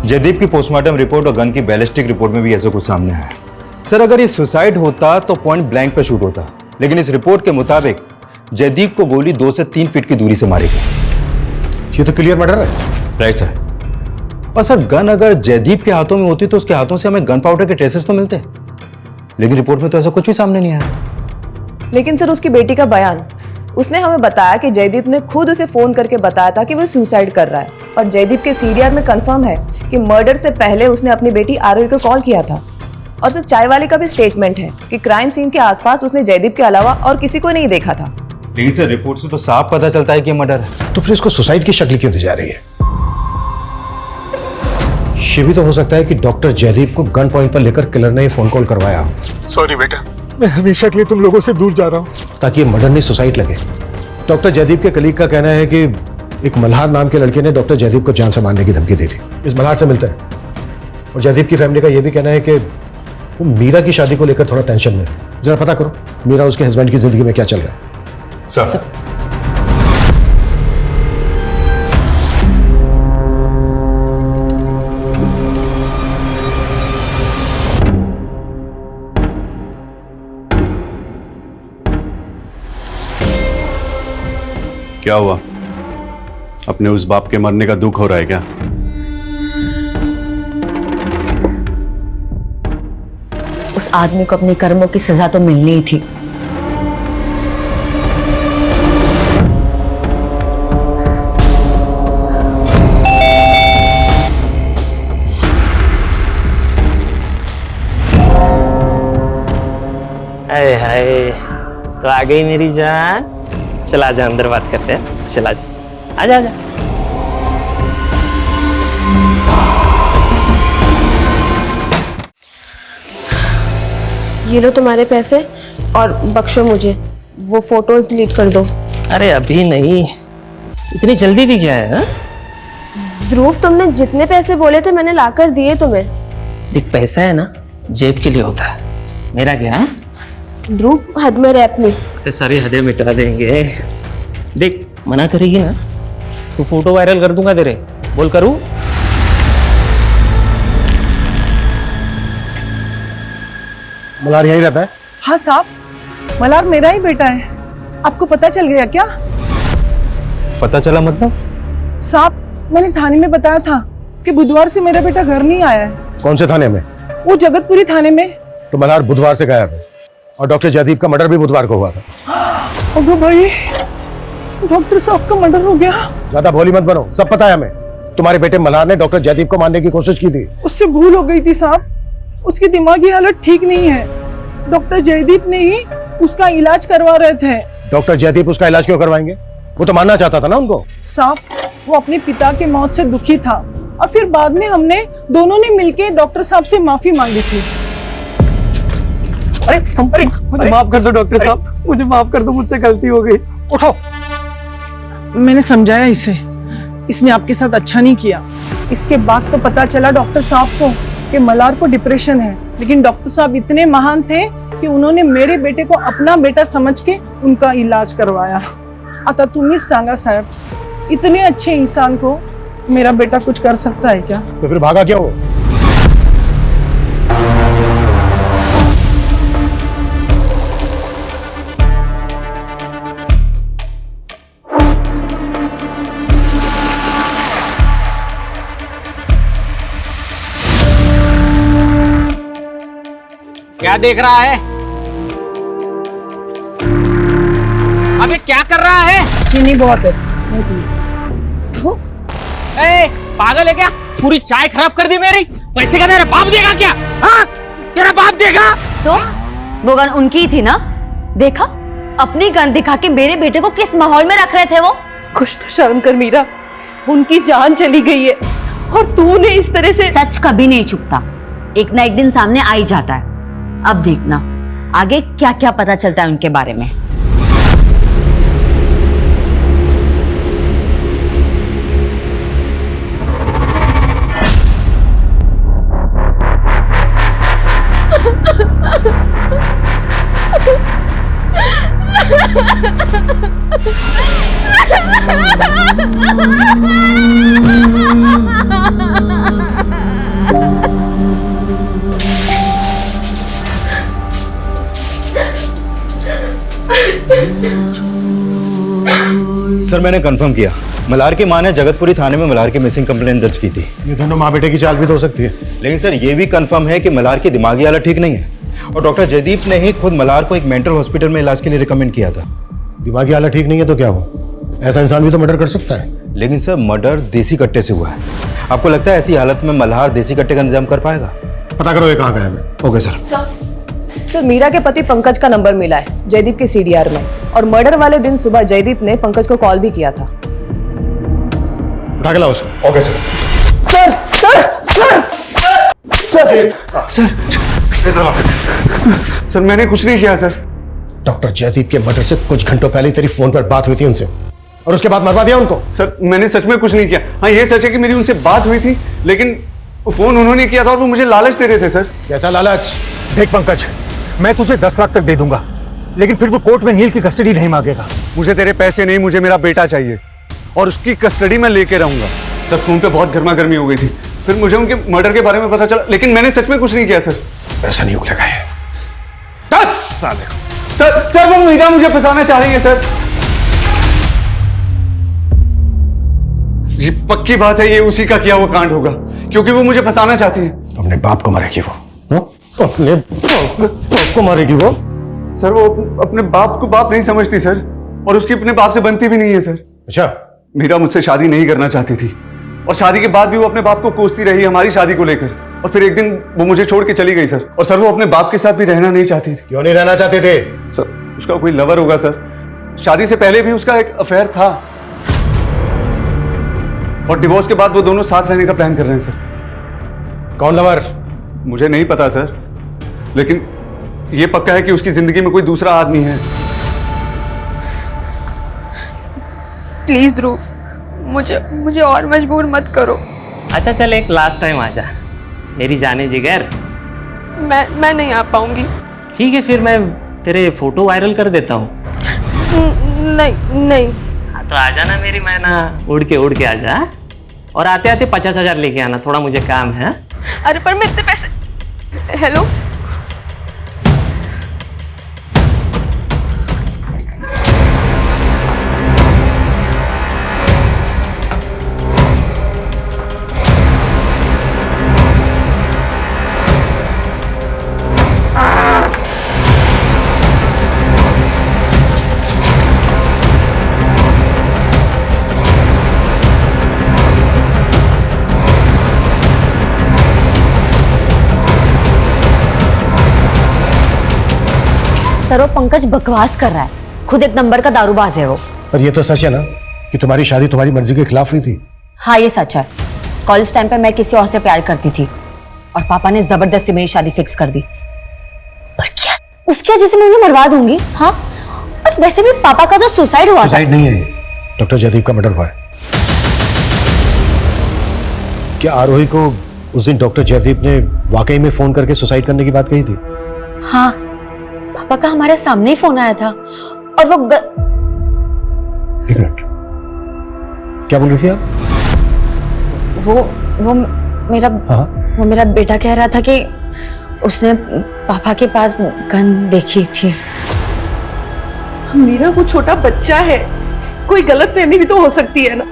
[SPEAKER 10] जयदीप की पोस्टमार्टम रिपोर्ट और गन की बैलिस्टिक रिपोर्ट में भी ऐसा कुछ सामने आया। सर, अगर ये सुसाइड होता तो पॉइंट ब्लैंक पे शूट होता, लेकिन इस रिपोर्ट के मुताबिक जयदीप को गोली 2 से 3 फीट की दूरी से मारी गई।
[SPEAKER 16] ये तो क्लियर मर्डर है।
[SPEAKER 10] Right sir. और सर, गन अगर जयदीप के हाथों में होती तो उसके हाथों से हमें गन पाउडर के ट्रेसेस तो मिलते, लेकिन रिपोर्ट में तो ऐसा कुछ भी सामने नहीं आया।
[SPEAKER 14] लेकिन सर, उसकी बेटी का बयान, उसने हमें बताया कि जयदीप ने खुद उसे फोन करके बताया था कि वो सुसाइड कर रहा है और जयदीप के सीडीआर में कंफर्म है कि मर्डर से पहले उसने अपनी बेटी आरोही को कॉल किया था। और सर, चाय वाले का भी स्टेटमेंट है कि क्राइम सीन के आसपास उसने जयदीप के अलावा और किसी को नहीं देखा था।
[SPEAKER 10] लेकिन सर, रिपोर्ट से तो साफ पता चलता है कि मर्डर है।
[SPEAKER 16] तो फिर इसको सुसाइड की शक्ल क्यों दी जा रही है? ये भी तो हो सकता है कि डॉक्टर जयदीप को गन पॉइंट पर लेकर किलर ने फोन कॉल करवाया।
[SPEAKER 22] सॉरी बेटा, मैं हमेशा के लिए तुम लोगों से दूर जा रहा हूँ।
[SPEAKER 16] ताकि ये मर्डर नहीं सुसाइड लगे। डॉक्टर जयदीप के कलीग का कहना है कि एक मल्हार नाम के लड़के ने डॉक्टर जयदीप को जान से मारने की धमकी दी थी। इस मल्हार से मिलता है। और जयदीप की फैमिली का यह भी कहना है कि वो मीरा की शादी को लेकर थोड़ा टेंशन में है। जरा पता करो मीरा उसके हस्बैंड की जिंदगी में क्या चल रहा है।
[SPEAKER 10] सर, क्या हुआ? अपने उस बाप के मरने का दुख हो रहा है क्या?
[SPEAKER 20] उस आदमी को अपने कर्मों की सजा तो मिलनी ही थी।
[SPEAKER 18] अरे हाय, तो आ गई मेरी जान। चला जा, अंदर बात करते हैं। चला जा, आजा आजा।
[SPEAKER 1] ये लो तुम्हारे पैसे और बख्शो मुझे, वो फोटोज डिलीट कर दो।
[SPEAKER 18] अरे अभी नहीं, इतनी जल्दी भी क्या है?
[SPEAKER 1] ध्रुव, तुमने जितने पैसे बोले थे मैंने लाकर दिए तुम्हें।
[SPEAKER 18] देख, पैसा है ना जेब के लिए होता है, मेरा क्या है?
[SPEAKER 1] ध्रुव, हद में रह अपनी।
[SPEAKER 18] सारी हदें मिटा देंगे। देख, मना करेगी ना तो फोटो वायरल कर दूंगा तेरे। बोल करूं?
[SPEAKER 16] मल्हार यहीं रहता है?
[SPEAKER 2] हाँ साहब, मल्हार मेरा ही बेटा है। आपको पता चल गया क्या?
[SPEAKER 10] पता चला मतलब?
[SPEAKER 2] साहब, मैंने थाने में बताया था कि बुधवार से मेरा बेटा घर नहीं आया है।
[SPEAKER 16] कौन से थाने में?
[SPEAKER 2] वो जगतपुरी थाने में।
[SPEAKER 16] तो मल्हार बुधवार से गायब है और डॉक्टर जयदीप का मर्डर भी बुधवार को हुआ था।
[SPEAKER 2] अगो भाई, डॉक्टर साहब का मर्डर हो गया।
[SPEAKER 16] ज्यादा भोली मत बनो, सब पता है हमें। तुम्हारे बेटे मल्हार ने डॉक्टर जयदीप को मारने की कोशिश की थी।
[SPEAKER 2] उससे भूल हो गई थी साहब, उसकी दिमागी हालत ठीक नहीं है। डॉक्टर जयदीप ने ही उसका इलाज करवा रहे थे।
[SPEAKER 16] डॉक्टर जयदीप उसका इलाज क्यों करवाएंगे? वो तो मानना चाहता था ना उनको।
[SPEAKER 2] साहब, वो अपने पिता के मौत से दुखी था और फिर बाद में हमने दोनों ने मिलके डॉक्टर साहब से माफी मांगी थी।
[SPEAKER 18] अरे मुझे माफ कर दो डॉक्टर साहब, मुझे माफ कर दो, मुझसे गलती हो गई।
[SPEAKER 2] उठो। मैंने समझाया इसे, इसने आपके साथ अच्छा नहीं किया। इसके बाद तो पता चला डॉक्टर साहब को कि मल्हार को डिप्रेशन है, लेकिन डॉक्टर साहब इतने महान थे कि उन्होंने मेरे बेटे को अपना बेटा समझ के उनका इलाज करवाया। आता तुम्हीच सांगा साहब, इतने अच्छे इंसान को मेरा बेटा कुछ कर सकता है क्या?
[SPEAKER 16] तो फिर भागा क्यों?
[SPEAKER 18] क्या
[SPEAKER 17] क्या देख रहा है? अबे क्या कर रहा है?
[SPEAKER 2] चीनी बहुत है।
[SPEAKER 17] ए, पागल है क्या? पूरी चाय खराब कर दी मेरी। पैसे का तेरा बाप देगा क्या? हाँ? तेरा बाप देगा?
[SPEAKER 20] तो वो गन उनकी ही थी ना? देखा, अपनी गन दिखा के मेरे बेटे को किस माहौल में रख रहे थे वो।
[SPEAKER 14] कुछ तो शर्म कर मीरा, उनकी जान चली गई है और तूने इस तरह से।
[SPEAKER 20] सच कभी नहीं छुपता, एक ना एक दिन सामने आ ही जाता है। अब देखना आगे क्या क्या पता चलता है उनके बारे में।
[SPEAKER 10] सर मैंने कंफर्म किया, मल्हार की मां ने जगतपुरी थाने में मल्हार की मिसिंग कंप्लेंट दर्ज की थी।
[SPEAKER 16] ये दोनों माँ बेटे की चाल भी तो हो सकती है।
[SPEAKER 10] लेकिन सर ये भी कंफर्म है कि मल्हार की दिमागी हालत ठीक नहीं है और डॉक्टर जयदीप ने ही खुद मल्हार को एक मेंटल हॉस्पिटल में इलाज के लिए रिकमेंड किया था।
[SPEAKER 16] दिमागी हालत ठीक नहीं है तो क्या हुआ? ऐसा इंसान भी तो मर्डर कर सकता है।
[SPEAKER 10] लेकिन सर मर्डर देसी कट्टे से हुआ है। आपको लगता है ऐसी हालत में मल्हार देसी कट्टे का इंतजाम कर पाएगा?
[SPEAKER 16] पता करो ये कहाँ गया है। Okay sir.
[SPEAKER 14] सर मीरा के पति पंकज का नंबर मिला है जयदीप के सीडीआर में और मर्डर वाले दिन सुबह जयदीप ने पंकज को कॉल भी किया था।
[SPEAKER 16] उठा के लाओ उसको। Okay sir.
[SPEAKER 14] Sir sir sir
[SPEAKER 10] sir sir sir मैंने कुछ नहीं किया सर।
[SPEAKER 16] डॉक्टर जयदीप के मर्डर से कुछ घंटों पहले तेरी फोन पर बात हुई थी उनसे और उसके बाद मरवा दिया उनको।
[SPEAKER 10] सर मैंने सच में कुछ नहीं किया। हाँ ये सच है कि मेरी उनसे बात हुई थी, लेकिन फोन उन्होंने किया था और वो मुझे लालच दे रहे थे सर।
[SPEAKER 16] कैसा लालच?
[SPEAKER 22] देख पंकज, मैं तुझे 10 लाख तक दे दूंगा, लेकिन फिर तू कोर्ट में नील की कस्टडी नहीं मांगेगा।
[SPEAKER 10] मुझे तेरे पैसे नहीं, मुझे मेरा बेटा चाहिए और उसकी कस्टडी में लेके रहूंगा। सर फोन पे बहुत गर्मा गर्मी हो गई थी, फिर मुझे उनके मर्डर के बारे में पता चला, लेकिन मैंने सच में कुछ नहीं किया सर।
[SPEAKER 16] ऐसा नहीं उगलेगा ये। 10 साल
[SPEAKER 10] सर वो मीरा मुझे फंसाना चाह रही है सर। ये पक्की बात है, ये उसी का किया हुआ कांड होगा, क्योंकि वो मुझे फंसाना चाहती है।
[SPEAKER 16] अपने बाप को मारेगी वो। अपने बाप को मारेगी वो।
[SPEAKER 10] सर वो अपने बाप को बाप नहीं समझती सर, और उसकी अपने बाप से बनती भी नहीं है सर।
[SPEAKER 16] अच्छा।
[SPEAKER 10] मीरा मुझसे शादी नहीं करना चाहती थी और शादी के बाद भी वो अपने बाप को कोसती रही हमारी शादी को लेकर, और फिर एक दिन वो मुझे छोड़ के चली गई सर। और सर वो अपने बाप के साथ भी रहना नहीं चाहती थी।
[SPEAKER 16] क्यों नहीं रहना चाहते थे?
[SPEAKER 10] सर उसका कोई लवर होगा सर, शादी से पहले भी उसका एक अफेयर था और डिवोर्स के बाद वो दोनों साथ रहने का प्लान कर रहे हैं सर।
[SPEAKER 16] कौन लवर?
[SPEAKER 10] मुझे नहीं पता सर, लेकिन ये पक्का है कि उसकी जिंदगी में कोई दूसरा आदमी है।
[SPEAKER 12] प्लीज ध्रुव, मुझे और मजबूर मत करो।
[SPEAKER 3] अच्छा चल एक लास्ट टाइम आजा मेरी जाने जिगर।
[SPEAKER 12] मैं नहीं आ पाऊंगी।
[SPEAKER 3] ठीक है फिर मैं तेरे फोटो वायरल कर देता हूँ।
[SPEAKER 12] नहीं।
[SPEAKER 3] हाँ तो आजा ना मेरी मैना, उड़ के आजा, और आते आते 50,000 लेके आना, थोड़ा मुझे काम है।
[SPEAKER 12] अरे पर मैं इतने पैसे। हेलो
[SPEAKER 20] सर वो पंकज बकवास कर रहा है, खुद एक नंबर का दारूबाज है वो।
[SPEAKER 16] पर ये तो सच है ना कि तुम्हारी शादी तुम्हारी मर्जी के खिलाफ हुई थी।
[SPEAKER 20] हाँ ये सच है, कॉलेज टाइम पे मैं किसी और से प्यार करती थी और पापा ने जबरदस्ती मेरी शादी फिक्स कर दी। पर क्या उसकी वजह से मैं उन्हें मरवा दूंगी? हाँ, और वैसे भी पापा का तो सुसाइड हुआ था।
[SPEAKER 16] सुसाइड नहीं है, डॉक्टर जयदीप का मर्डर हुआ है। क्या आरोही को उस दिन डॉक्टर जयदीप ने वाकई में फोन करके सुसाइड करने की बात कही थी?
[SPEAKER 20] हाँ, पापा का हमारे सामने ही फोन आया था और वो
[SPEAKER 16] एक मिनट, क्या बोल रही थी आप?
[SPEAKER 20] वो मेरा वो मेरा बेटा कह रहा था कि उसने पापा के पास गन देखी थी।
[SPEAKER 14] मीरा वो छोटा बच्चा है, कोई गलतफहमी भी तो हो सकती है ना।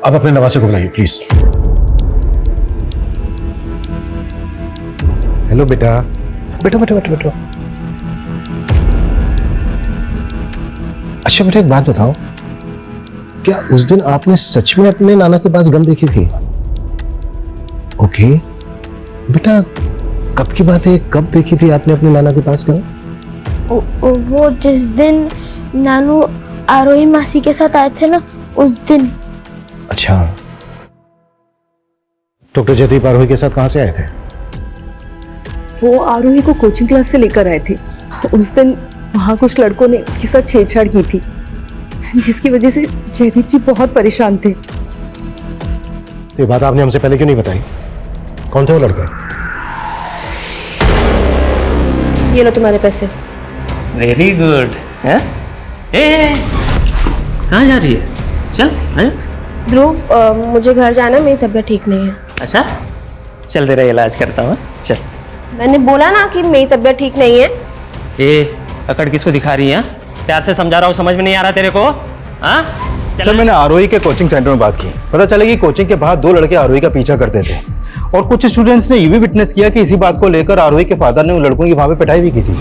[SPEAKER 16] अब अपने नवासे को बुलाइए प्लीज। हेलो बेटा, बैठो बैठो बैठो बैठो। अच्छा बेटा एक बात बताओ, क्या उस दिन आपने सच में अपने नाना के पास गन देखी थी? ओके बेटा, कब की बात है, कब देखी थी आपने अपने नाना के पास गन?
[SPEAKER 13] वो जिस दिन नानू आरोही मासी के साथ आए थे ना, उस दिन।
[SPEAKER 16] अच्छा, डॉक्टर जयदीप आरोही के साथ कहां से आए थे?
[SPEAKER 4] वो आरोही को कोचिंग क्लास से लेकर आए थे। उस दिन वहां कुछ लड़कों ने उसके साथ छेड़छाड़ की थी, जिसकी वजह से जयदीप जी बहुत परेशान थे।
[SPEAKER 16] ये बात आपने हमसे पहले क्यों नहीं बताई? कौन थे वो लड़के?
[SPEAKER 1] ये लो तुम्हारे पैसे।
[SPEAKER 3] वेरी गुड है? कहाँ जा रही है? चल आजा।
[SPEAKER 1] ध्रुव, मुझे घर जाना, मेरी तबीयत ठीक नहीं है।
[SPEAKER 3] अच्छा चल तेरा इलाज करता हूँ, चल।
[SPEAKER 1] मैंने बोला ना कि मेरी तबीयत ठीक नहीं है।
[SPEAKER 3] अकड़ किसको दिखा रही है? प्यार से समझा रहा हूँ, समझ में नहीं आ रहा तेरे को? हाँ
[SPEAKER 10] सर मैंने आरोही के कोचिंग सेंटर में बात की, पता चला कि कोचिंग के बाहर 2 लड़के आरोही का पीछा करते थे और कुछ स्टूडेंट्स ने ये भी विटनेस किया कि इसी बात को लेकर आरोही के फादर ने उन लड़कों की वहां पे पिटाई भी की थी।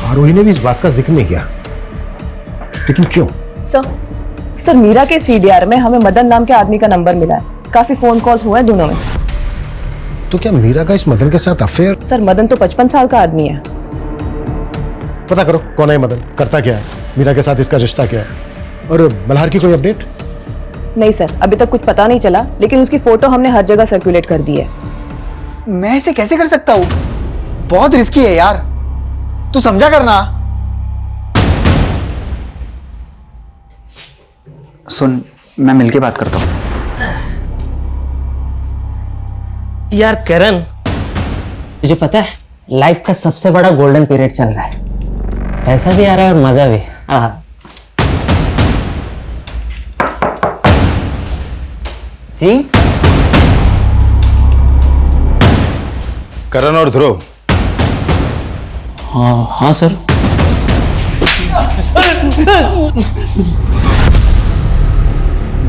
[SPEAKER 16] आरोही ने भी इस बात का जिक्र नहीं किया, लेकिन क्यों?
[SPEAKER 14] सर मीरा के सीडीआर में हमें मदन नाम के आदमी का नंबर मिला है, काफी फोन कॉल्स हुए हैं दोनों में।
[SPEAKER 16] तो क्या मीरा का इस मदन के साथ अफेयर?
[SPEAKER 14] सर मदन तो 55 साल का आदमी है।
[SPEAKER 16] पता करो कौन है मदन, करता क्या है, मीरा के साथ इसका रिश्ता क्या है, और मल्हार की कोई अपडेट?
[SPEAKER 14] नहीं सर, अभी तक कुछ पता नहीं चला, लेकिन उसकी फोटो हमने हर जगह सर्कुलेट कर दी है।
[SPEAKER 21] मैं इसे कैसे कर सकता हूँ? बहुत रिस्की है यार, तू समझा करना। सुन, मैं मिलके बात करता हूँ।
[SPEAKER 3] यार करण, मुझे पता है लाइफ का सबसे बड़ा गोल्डन पीरियड चल रहा है, पैसा भी आ रहा है और मजा भी। हाँ जी।
[SPEAKER 10] करण और ध्रुव।
[SPEAKER 3] हाँ सर।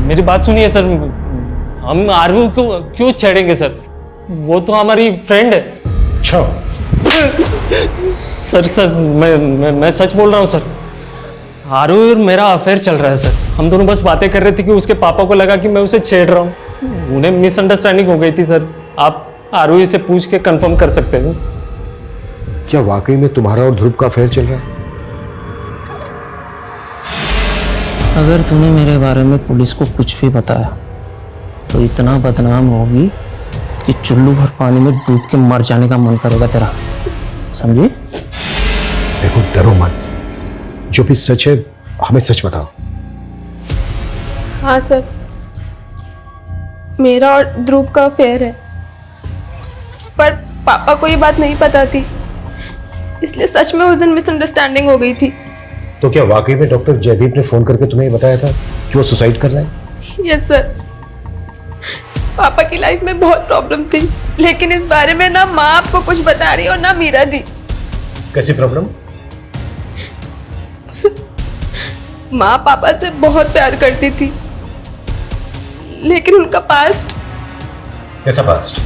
[SPEAKER 3] मेरी बात सुनिए सर, हम आरोही को क्यों छेड़ेंगे सर? वो तो हमारी फ्रेंड है।
[SPEAKER 16] अच्छा
[SPEAKER 3] सर मैं सच बोल रहा हूँ सर। आरोही और मेरा अफेयर चल रहा है सर। हम दोनों बस बातें कर रहे थे कि उसके पापा को लगा कि मैं उसे छेड़ रहा हूँ। उन्हें मिसअंडरस्टैंडिंग हो गई थी सर। आप आरोही से पूछ के कंफर्म कर सकते हो।
[SPEAKER 16] क्या वाकई में तुम्हारा और ध्रुव का अफेयर चल रहा है?
[SPEAKER 3] अगर तूने मेरे बारे में पुलिस को कुछ भी बताया तो इतना बदनाम होगी कि चुल्लू भर पानी में डूब के मर जाने का मन करेगा तेरा, समझी?
[SPEAKER 16] देखो डरो मत, जो भी सच है हमें सच बताओ।
[SPEAKER 12] हाँ सर, मेरा और ध्रुव का अफेयर है, पर पापा को ये बात नहीं पता थी, इसलिए सच में उस दिन मिसअंडरस्टैंडिंग हो गई थी।
[SPEAKER 16] तो क्या वाकई में डॉक्टर जयदीप ने फोन करके तुम्हें बताया था कि वो सुसाइड कर रहा है?
[SPEAKER 12] Yes sir. पापा की लाइफ में बहुत प्रॉब्लम थी, लेकिन इस बारे में ना माँ आपको कुछ बता रही और ना मीरा दी।
[SPEAKER 16] कैसी प्रॉब्लम?
[SPEAKER 12] माँ पापा से बहुत प्यार करती थी, लेकिन उनका पास्ट।
[SPEAKER 16] कैसा पास्ट?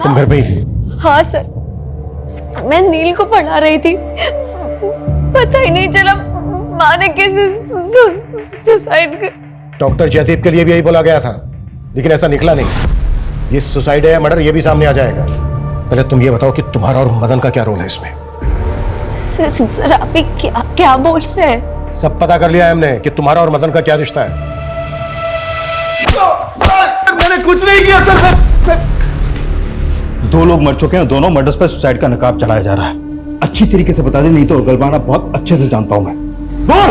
[SPEAKER 16] तुम घर पे ही थी?
[SPEAKER 12] हाँ सर, मैं नील को पढ़ा रही थी, पता ही नहीं चला माँ ने कैसे सुसाइड कर।
[SPEAKER 16] डॉक्टर जयदीप के लिए भी यही बोला गया था, लेकिन ऐसा निकला नहीं। ये सुसाइड है या मर्डर ये भी सामने आ जाएगा। पहले तुम ये बताओ कि तुम्हारा और मदन का क्या रोल है इसमें?
[SPEAKER 12] सर आप क्या बोल रहे हैं?
[SPEAKER 16] सब पता कर लिया है हमने कि तुम्हारा और मदन का क्या रिश्ता है।
[SPEAKER 10] मैंने कुछ नहीं किया सर। 2 लोग मर चुके हैं, दोनों मर्डर्स पर सुसाइड का नकाब चलाया जा रहा है। अच्छी तरीके से बता दे, नहीं तो गलबाना बहुत अच्छे से जानता हूं मैं। बोल।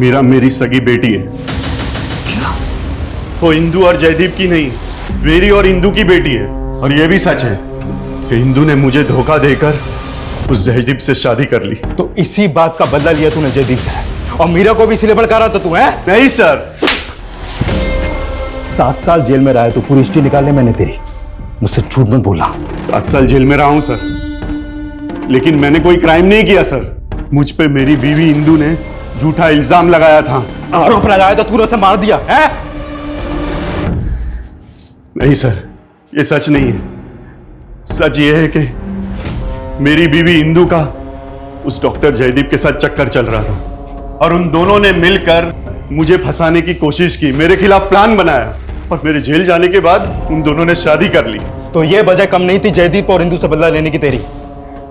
[SPEAKER 11] मीरा मेरी सगी बेटी है। वो इंदू और जयदीप की नहीं, मेरी और इंदू की बेटी है। और यह भी सच है कि इंदू ने मुझे धोखा देकर उस जयदीप से शादी कर ली।
[SPEAKER 16] तो इसी बात का बदला लिया तूने जयदीप से, और मीरा को भी इसीलिए भड़का था तू, है?
[SPEAKER 11] नहीं सर।
[SPEAKER 16] 7 साल जेल में रहा है, तो पूरी हिस्ट्री निकालने मैंने तेरी, मुझसे झूठ मत बोला।
[SPEAKER 11] 7 साल जेल में रहा हूं सर, लेकिन मैंने कोई क्राइम नहीं किया सर। मुझ पे मेरी बीवी इंदू ने झूठा इल्जाम लगाया था।
[SPEAKER 16] आरोप लगाया तो तूने उसे मार दिया है?
[SPEAKER 11] नहीं सर, ये सच नहीं है। सच ये है कि मेरी बीवी इंदू का उस डॉक्टर जयदीप के साथ चक्कर चल रहा था, और उन दोनों ने मिलकर मुझे फंसाने की कोशिश की, मेरे खिलाफ प्लान बनाया, और मेरे जेल जाने के बाद उन दोनों ने शादी कर ली।
[SPEAKER 16] तो ये वजह कम नहीं थी जयदीप और इंदू से बदला लेने की तेरी?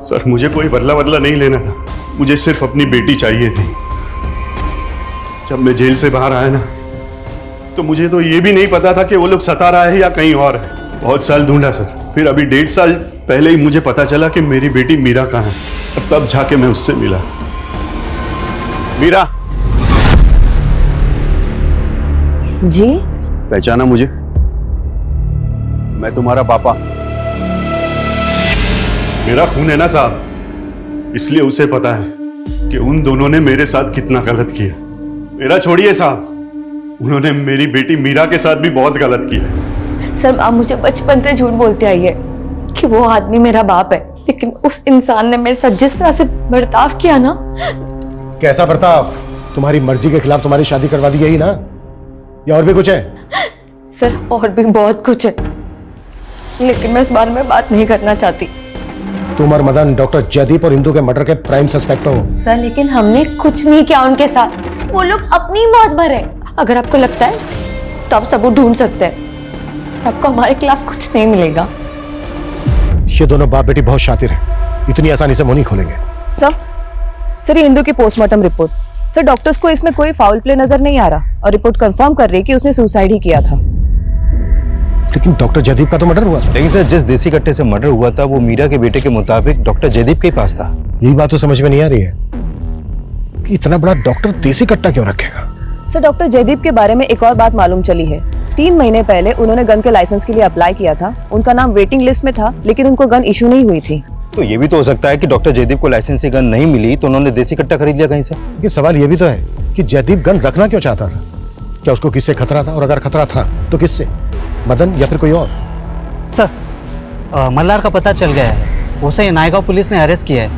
[SPEAKER 11] सर मुझे कोई बदला नहीं लेना था, मुझे सिर्फ अपनी बेटी चाहिए थी। जब मैं जेल से बाहर आया ना, तो मुझे तो ये भी नहीं पता था कि वो लोग सता रहा है या कहीं और है। बहुत साल ढूंढा सर, फिर अभी 1.5 साल पहले ही मुझे पता चला कि मेरी बेटी मीरा कहाँ है, और तब जाके मैं उससे मिला।
[SPEAKER 10] मीरा
[SPEAKER 1] जी?
[SPEAKER 10] पहचाना मुझे? मैं तुम्हारा पापा।
[SPEAKER 11] मेरा खून है ना साहब, इसलिए उसे पता है कि उन दोनों ने मेरे साथ कितना गलत किया। मेरा छोड़िए साहब, उन्होंने मेरी बेटी मीरा के साथ भी बहुत गलत किया।
[SPEAKER 20] सर आप मुझे बचपन से झूठ बोलते आई है कि वो आदमी मेरा बाप है, लेकिन उस इंसान ने मेरे साथ जिस तरह से बर्ताव किया ना।
[SPEAKER 16] कैसा बर्ताव? तुम्हारी मर्जी के खिलाफ तुम्हारी शादी करवा दी गई ना, या और भी कुछ है?
[SPEAKER 20] सर और भी बहुत कुछ है, लेकिन मैं इस बारे में बात नहीं करना चाहती।
[SPEAKER 16] तुम और मदन डॉक्टर जयदीप और इंदू के मर्डर के प्राइम सस्पेक्ट हो।
[SPEAKER 20] सर लेकिन हमने कुछ नहीं किया उनके साथ, वो लोग अपनी मौत भरे। अगर आपको लगता है तो आप सबूत ढूंढ सकते हैं, आपको हमारे खिलाफ कुछ नहीं मिलेगा।
[SPEAKER 16] ये दोनों बाप बेटी बहुत शातिर हैं, इतनी आसानी से मुंह नहीं खोलेंगे।
[SPEAKER 14] सर ये इंदू की पोस्टमार्टम रिपोर्ट। सर डॉक्टर्स को इसमें कोई फाउल प्ले नजर नहीं आ रहा, और रिपोर्ट कंफर्म कर रही है कि उसने सुसाइड ही किया था।
[SPEAKER 16] लेकिन डॉक्टर जयदीप का तो मर्डर हुआ था।
[SPEAKER 10] लेकिन सर जिस देसी कट्टे से मर्डर हुआ था वो मीरा के बेटे के मुताबिक डॉक्टर जयदीप के ही पास था।
[SPEAKER 16] यही बात तो समझ में नहीं आ रही है कि इतना बड़ा डॉक्टर देसी कट्टा क्यों रखेगा।
[SPEAKER 14] सर डॉक्टर जयदीप के बारे में एक और बात मालूम चली है। 3 महीने पहले उन्होंने गन के लाइसेंस के लिए अप्लाई किया था, उनका नाम वेटिंग लिस्ट में था, लेकिन उनको गन इशू नहीं हुई थी।
[SPEAKER 10] तो ये भी तो हो सकता है कि डॉक्टर जयदीप को लाइसेंस से गन नहीं मिली, तो उन्होंने देसी कट्टा खरीद लिया कहीं से।
[SPEAKER 16] ये सवाल ये भी तो है कि जयदीप गन रखना क्यों चाहता था? क्या उसको किससे खतरा था, और अगर खतरा था तो किससे? मदन या फिर कोई और?
[SPEAKER 8] सर मल्हार का पता चल गया है, उसे नायगांव पुलिस ने अरेस्ट किया है।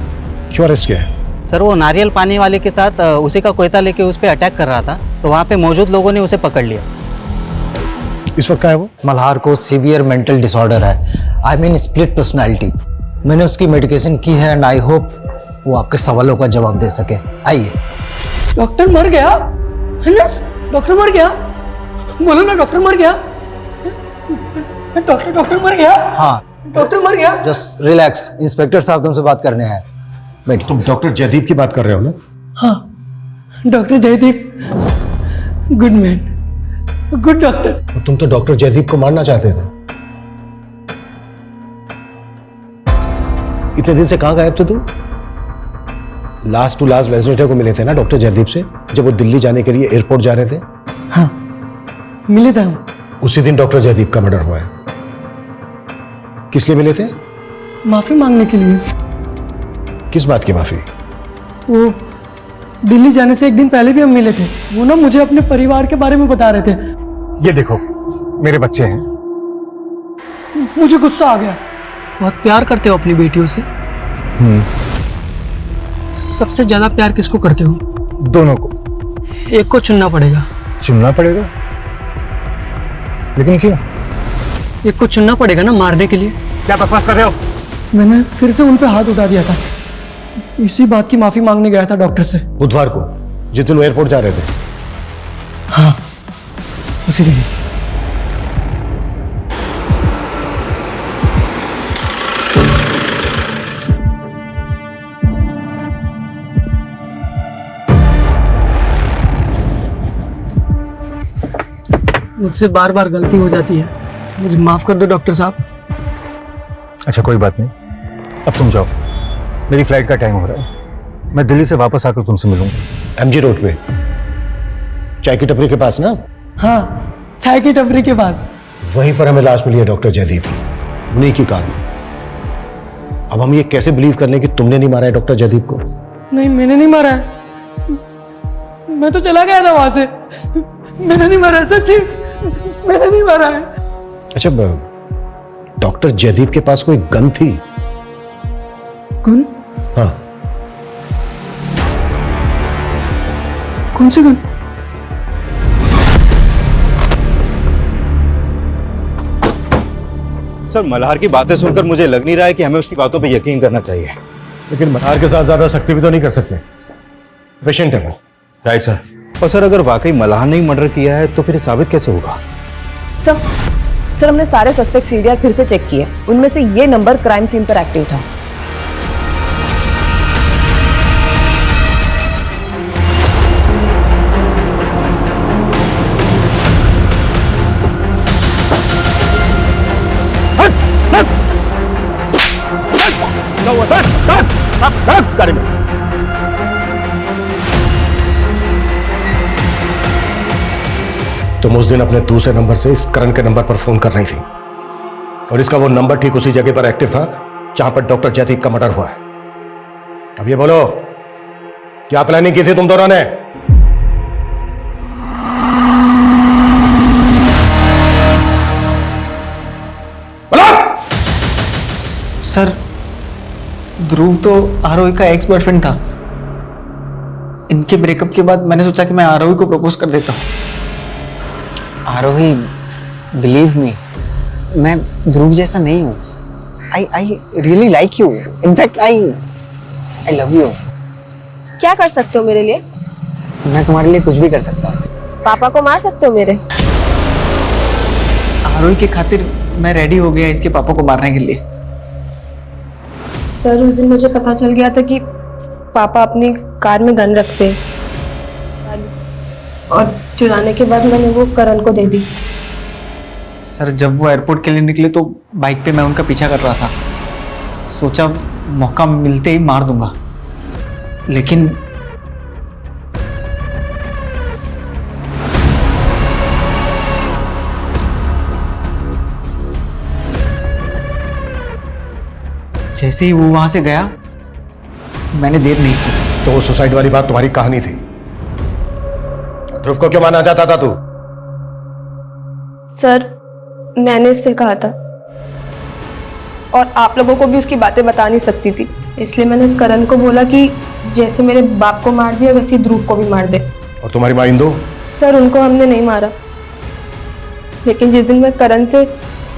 [SPEAKER 16] क्यों अरेस्ट किया है?
[SPEAKER 8] सर वो नारियल पानी वाले के साथ उसी का कोयता लेके उस पर अटैक कर रहा था, तो वहाँ पे मौजूद लोगों ने उसे पकड़ लिया।
[SPEAKER 16] इस वक्त क्या है वो?
[SPEAKER 8] मल्हार को सीवियर मेंटल डिसऑर्डर है, आई मीन स्प्लिट पर्सनालिटी। मैंने उसकी मेडिकेशन की है, एंड आई होप वो आपके सवालों का जवाब दे सके। आइए।
[SPEAKER 15] डॉक्टर मर गया है ना? डॉक्टर मर गया, बोलो ना डॉक्टर मर गया। डॉक्टर मर गया।
[SPEAKER 8] हाँ
[SPEAKER 15] डॉक्टर मर गया।
[SPEAKER 8] जस्ट रिलैक्स, इंस्पेक्टर साहब तुमसे बात करने हैं। बैठ।
[SPEAKER 16] तुम डॉक्टर जयदीप की बात कर रहे हो ना?
[SPEAKER 15] हाँ doctor Jaideep, good man, good doctor.
[SPEAKER 16] तुम तो डॉक्टर जयदीप को मारना चाहते थे। इतने दिन से कहां गायब थे तुम? लास्ट टू लास्ट वेडनेसडे को मिले थे ना डॉक्टर जयदीप से, जब वो दिल्ली जाने के लिए एयरपोर्ट जा रहे थे।
[SPEAKER 15] हाँ मिले थे हम।
[SPEAKER 16] उसी दिन डॉक्टर जयदीप का मर्डर हुआ है। किस लिए मिले थे?
[SPEAKER 15] माफी मांगने के लिए।
[SPEAKER 16] किस बात की माफी?
[SPEAKER 15] वो दिल्ली जाने से एक दिन पहले भी हम मिले थे, वो ना मुझे अपने परिवार के बारे में बता रहे थे।
[SPEAKER 22] ये देखो मेरे बच्चे हैं।
[SPEAKER 15] मुझे गुस्सा आ गया। बहुत प्यार करते हो अपनी बेटियों से? सबसे ज्यादा प्यार किसको करते हो?
[SPEAKER 22] दोनों को।
[SPEAKER 15] एक को चुनना पड़ेगा।
[SPEAKER 22] चुनना पड़ेगा? लेकिन क्यों?
[SPEAKER 15] एक को चुनना पड़ेगा ना मारने के लिए।
[SPEAKER 22] क्या बकवास कर रहे हो?
[SPEAKER 15] मैंने फिर से उन पे हाथ उठा दिया था, इसी बात की माफी मांगने गया था डॉक्टर से।
[SPEAKER 16] बुधवार को जिस दिन एयरपोर्ट जा रहे थे?
[SPEAKER 15] हाँ उसी दिन। मुझसे बार बार गलती हो जाती है, मुझे माफ कर दो डॉक्टर साहब।
[SPEAKER 22] अच्छा कोई बात नहीं, अब तुम जाओ, मेरी फ्लाइट का टाइम हो रहा है। मैं दिल्ली से वापस आकर तुमसे मिलूंगा।
[SPEAKER 16] एमजी रोड पे चाय की टपरी के पास ना?
[SPEAKER 15] हाँ चाय की टपरी के पास।
[SPEAKER 16] वहीं पर हमें लाश मिली है डॉक्टर जयदीप, उन्हीं की कार। अब हम ये कैसे बिलीव कर लें कि तुमने नहीं मारा है डॉक्टर जयदीप को?
[SPEAKER 15] नहीं, मैंने नहीं मारा है। मैं तो चला गया था वहां से। मैंने नहीं मारा, सच्ची मैंने नहीं मारा है।
[SPEAKER 16] अच्छा, डॉक्टर जयदीप के पास कोई गन थी?
[SPEAKER 15] गन?
[SPEAKER 16] हाँ।
[SPEAKER 15] कौन सी गन?
[SPEAKER 22] सर, मल्हार की बातें सुनकर मुझे लग नहीं रहा है कि हमें उसकी बातों पे यकीन करना चाहिए।
[SPEAKER 16] लेकिन मल्हार के साथ ज्यादा सख्ती भी तो नहीं कर सकते, पेशेंट है वो।
[SPEAKER 22] Right sir. और सर, अगर वाकई मल्हार ने ही मर्डर किया है तो फिर साबित कैसे होगा?
[SPEAKER 14] सर हमने सारे सस्पेक्ट सीडीआर फिर से चेक किए, उनमें से ये नंबर क्राइम सीन पर एक्टिव था।
[SPEAKER 16] गाड़ी में। तुम उस दिन अपने दूसरे नंबर से इस करण के नंबर पर फोन कर रही थी और इसका वो नंबर ठीक उसी जगह पर एक्टिव था जहां पर डॉक्टर जयदीप का मर्डर हुआ है। अब ये बोलो, क्या प्लानिंग की थी तुम दोनों ने?
[SPEAKER 21] सर, ध्रुव तो आरोही का एक्स बॉयफ्रेंड था। इनके ब्रेकअप के बाद मैंने सोचा कि मैं आरोही को प्रपोज कर देता हूँ। आरोही, बिलीव मी, मैं ध्रुव जैसा नहीं हूँ। I really like you. In fact I love you.
[SPEAKER 13] क्या कर सकते हो मेरे लिए?
[SPEAKER 21] मैं तुम्हारे लिए कुछ भी कर सकता हूँ।
[SPEAKER 13] पापा को मार सकते हो मेरे?
[SPEAKER 21] आरोही के खातिर मैं रेडी हो गया इसके पापा को मारने के लिए।
[SPEAKER 1] सर, उस दिन मुझे पता चल गया था कि पापा अपनी कार में गन रखते हैं और चुराने के बाद मैंने वो करण को दे दी।
[SPEAKER 21] सर, जब वो एयरपोर्ट के लिए निकले तो बाइक पे मैं उनका पीछा कर रहा था। सोचा मौका मिलते ही मार दूंगा, लेकिन जैसे ही वो वहां से गया मैंने देर नहीं की।
[SPEAKER 16] तो वो सुसाइड वाली बात तुम्हारी कहानी थी। ध्रुव को क्यों मारना चाहता था तू?
[SPEAKER 1] सर, मैंने इससे कहा था और आप लोगों को भी उसकी बातें बता नहीं सकती थी, इसलिए मैंने करण को बोला कि जैसे मेरे बाप को मार दिया वैसे ही ध्रुव को भी मार दे।
[SPEAKER 16] और तुम्हारी माँ इंदु?
[SPEAKER 1] सर, उनको हमने नहीं मारा, लेकिन जिस दिन मैं करण से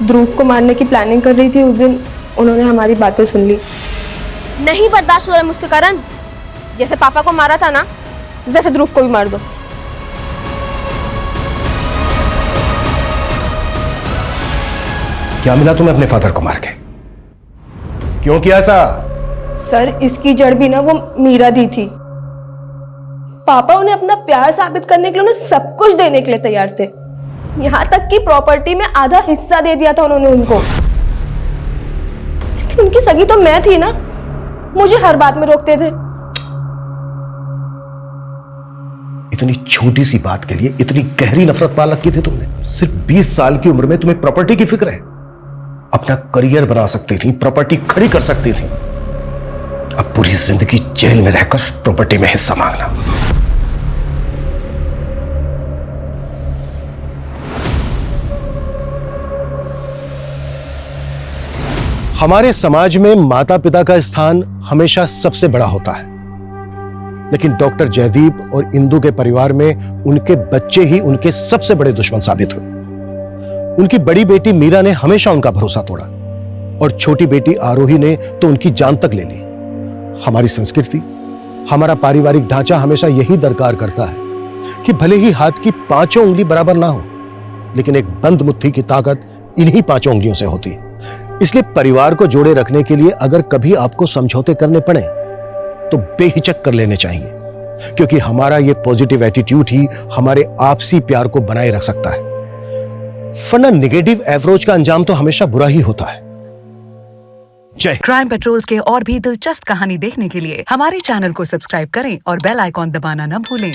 [SPEAKER 1] ध्रुव को मारने की प्लानिंग कर रही थी उस दिन उन्होंने हमारी बातें सुन ली।
[SPEAKER 13] नहीं बर्दाश्त हो रहा मुझसे करण। जैसे पापा को मारा था ना, वैसे ध्रुव को भी मार दो।
[SPEAKER 16] क्या मिला तुम्हें अपने फादर को मार के? क्यों किया ऐसा?
[SPEAKER 1] सर, इसकी जड़ भी ना वो मीरा दी थी। पापा उन्हें अपना प्यार साबित करने के लिए उन्हें सब कुछ देने के लिए तैयार थे, यहाँ तक कि प्रॉपर्टी में आधा हिस्सा दे दिया था उन्होंने उनको। लेकिन उनकी सगी तो मैं थी ना, मुझे हर बात में रोकते थे।
[SPEAKER 16] इतनी छोटी सी बात के लिए इतनी गहरी नफरत पाल रखी थी तुमने? सिर्फ 20 साल की उम्र में तुम्हें प्रॉपर्टी की फिक्र है? अपना करियर बना सकती थी, प्रॉपर्टी खड़ी कर सकती थी। अब पूरी जिंदगी जेल में रहकर प्रॉपर्टी में हिस्सा मांगना। हमारे समाज में माता पिता का स्थान हमेशा सबसे बड़ा होता है, लेकिन डॉक्टर जयदीप और इंदु के परिवार में उनके बच्चे ही उनके सबसे बड़े दुश्मन साबित हुए। उनकी बड़ी बेटी मीरा ने हमेशा उनका भरोसा तोड़ा और छोटी बेटी आरोही ने तो उनकी जान तक ले ली। हमारी संस्कृति, हमारा पारिवारिक ढांचा हमेशा यही दरकार करता है कि भले ही हाथ की 5 उंगली बराबर ना हो, लेकिन एक बंद मुट्ठी की ताकत इन्हीं 5 उंगलियों से होती है। इसलिए परिवार को जोड़े रखने के लिए अगर कभी आपको समझौते करने पड़े तो बेहिचक कर लेने चाहिए, क्योंकि हमारा ये पॉजिटिव एटीट्यूड ही हमारे आपसी प्यार को बनाए रख सकता है। वरना नेगेटिव अप्रोच का अंजाम तो हमेशा बुरा ही होता है। जय
[SPEAKER 7] क्राइम पेट्रोल्स के और भी दिलचस्प कहानी देखने के लिए हमारे चैनल को सब्सक्राइब करें और बेल आइकॉन दबाना न भूलें।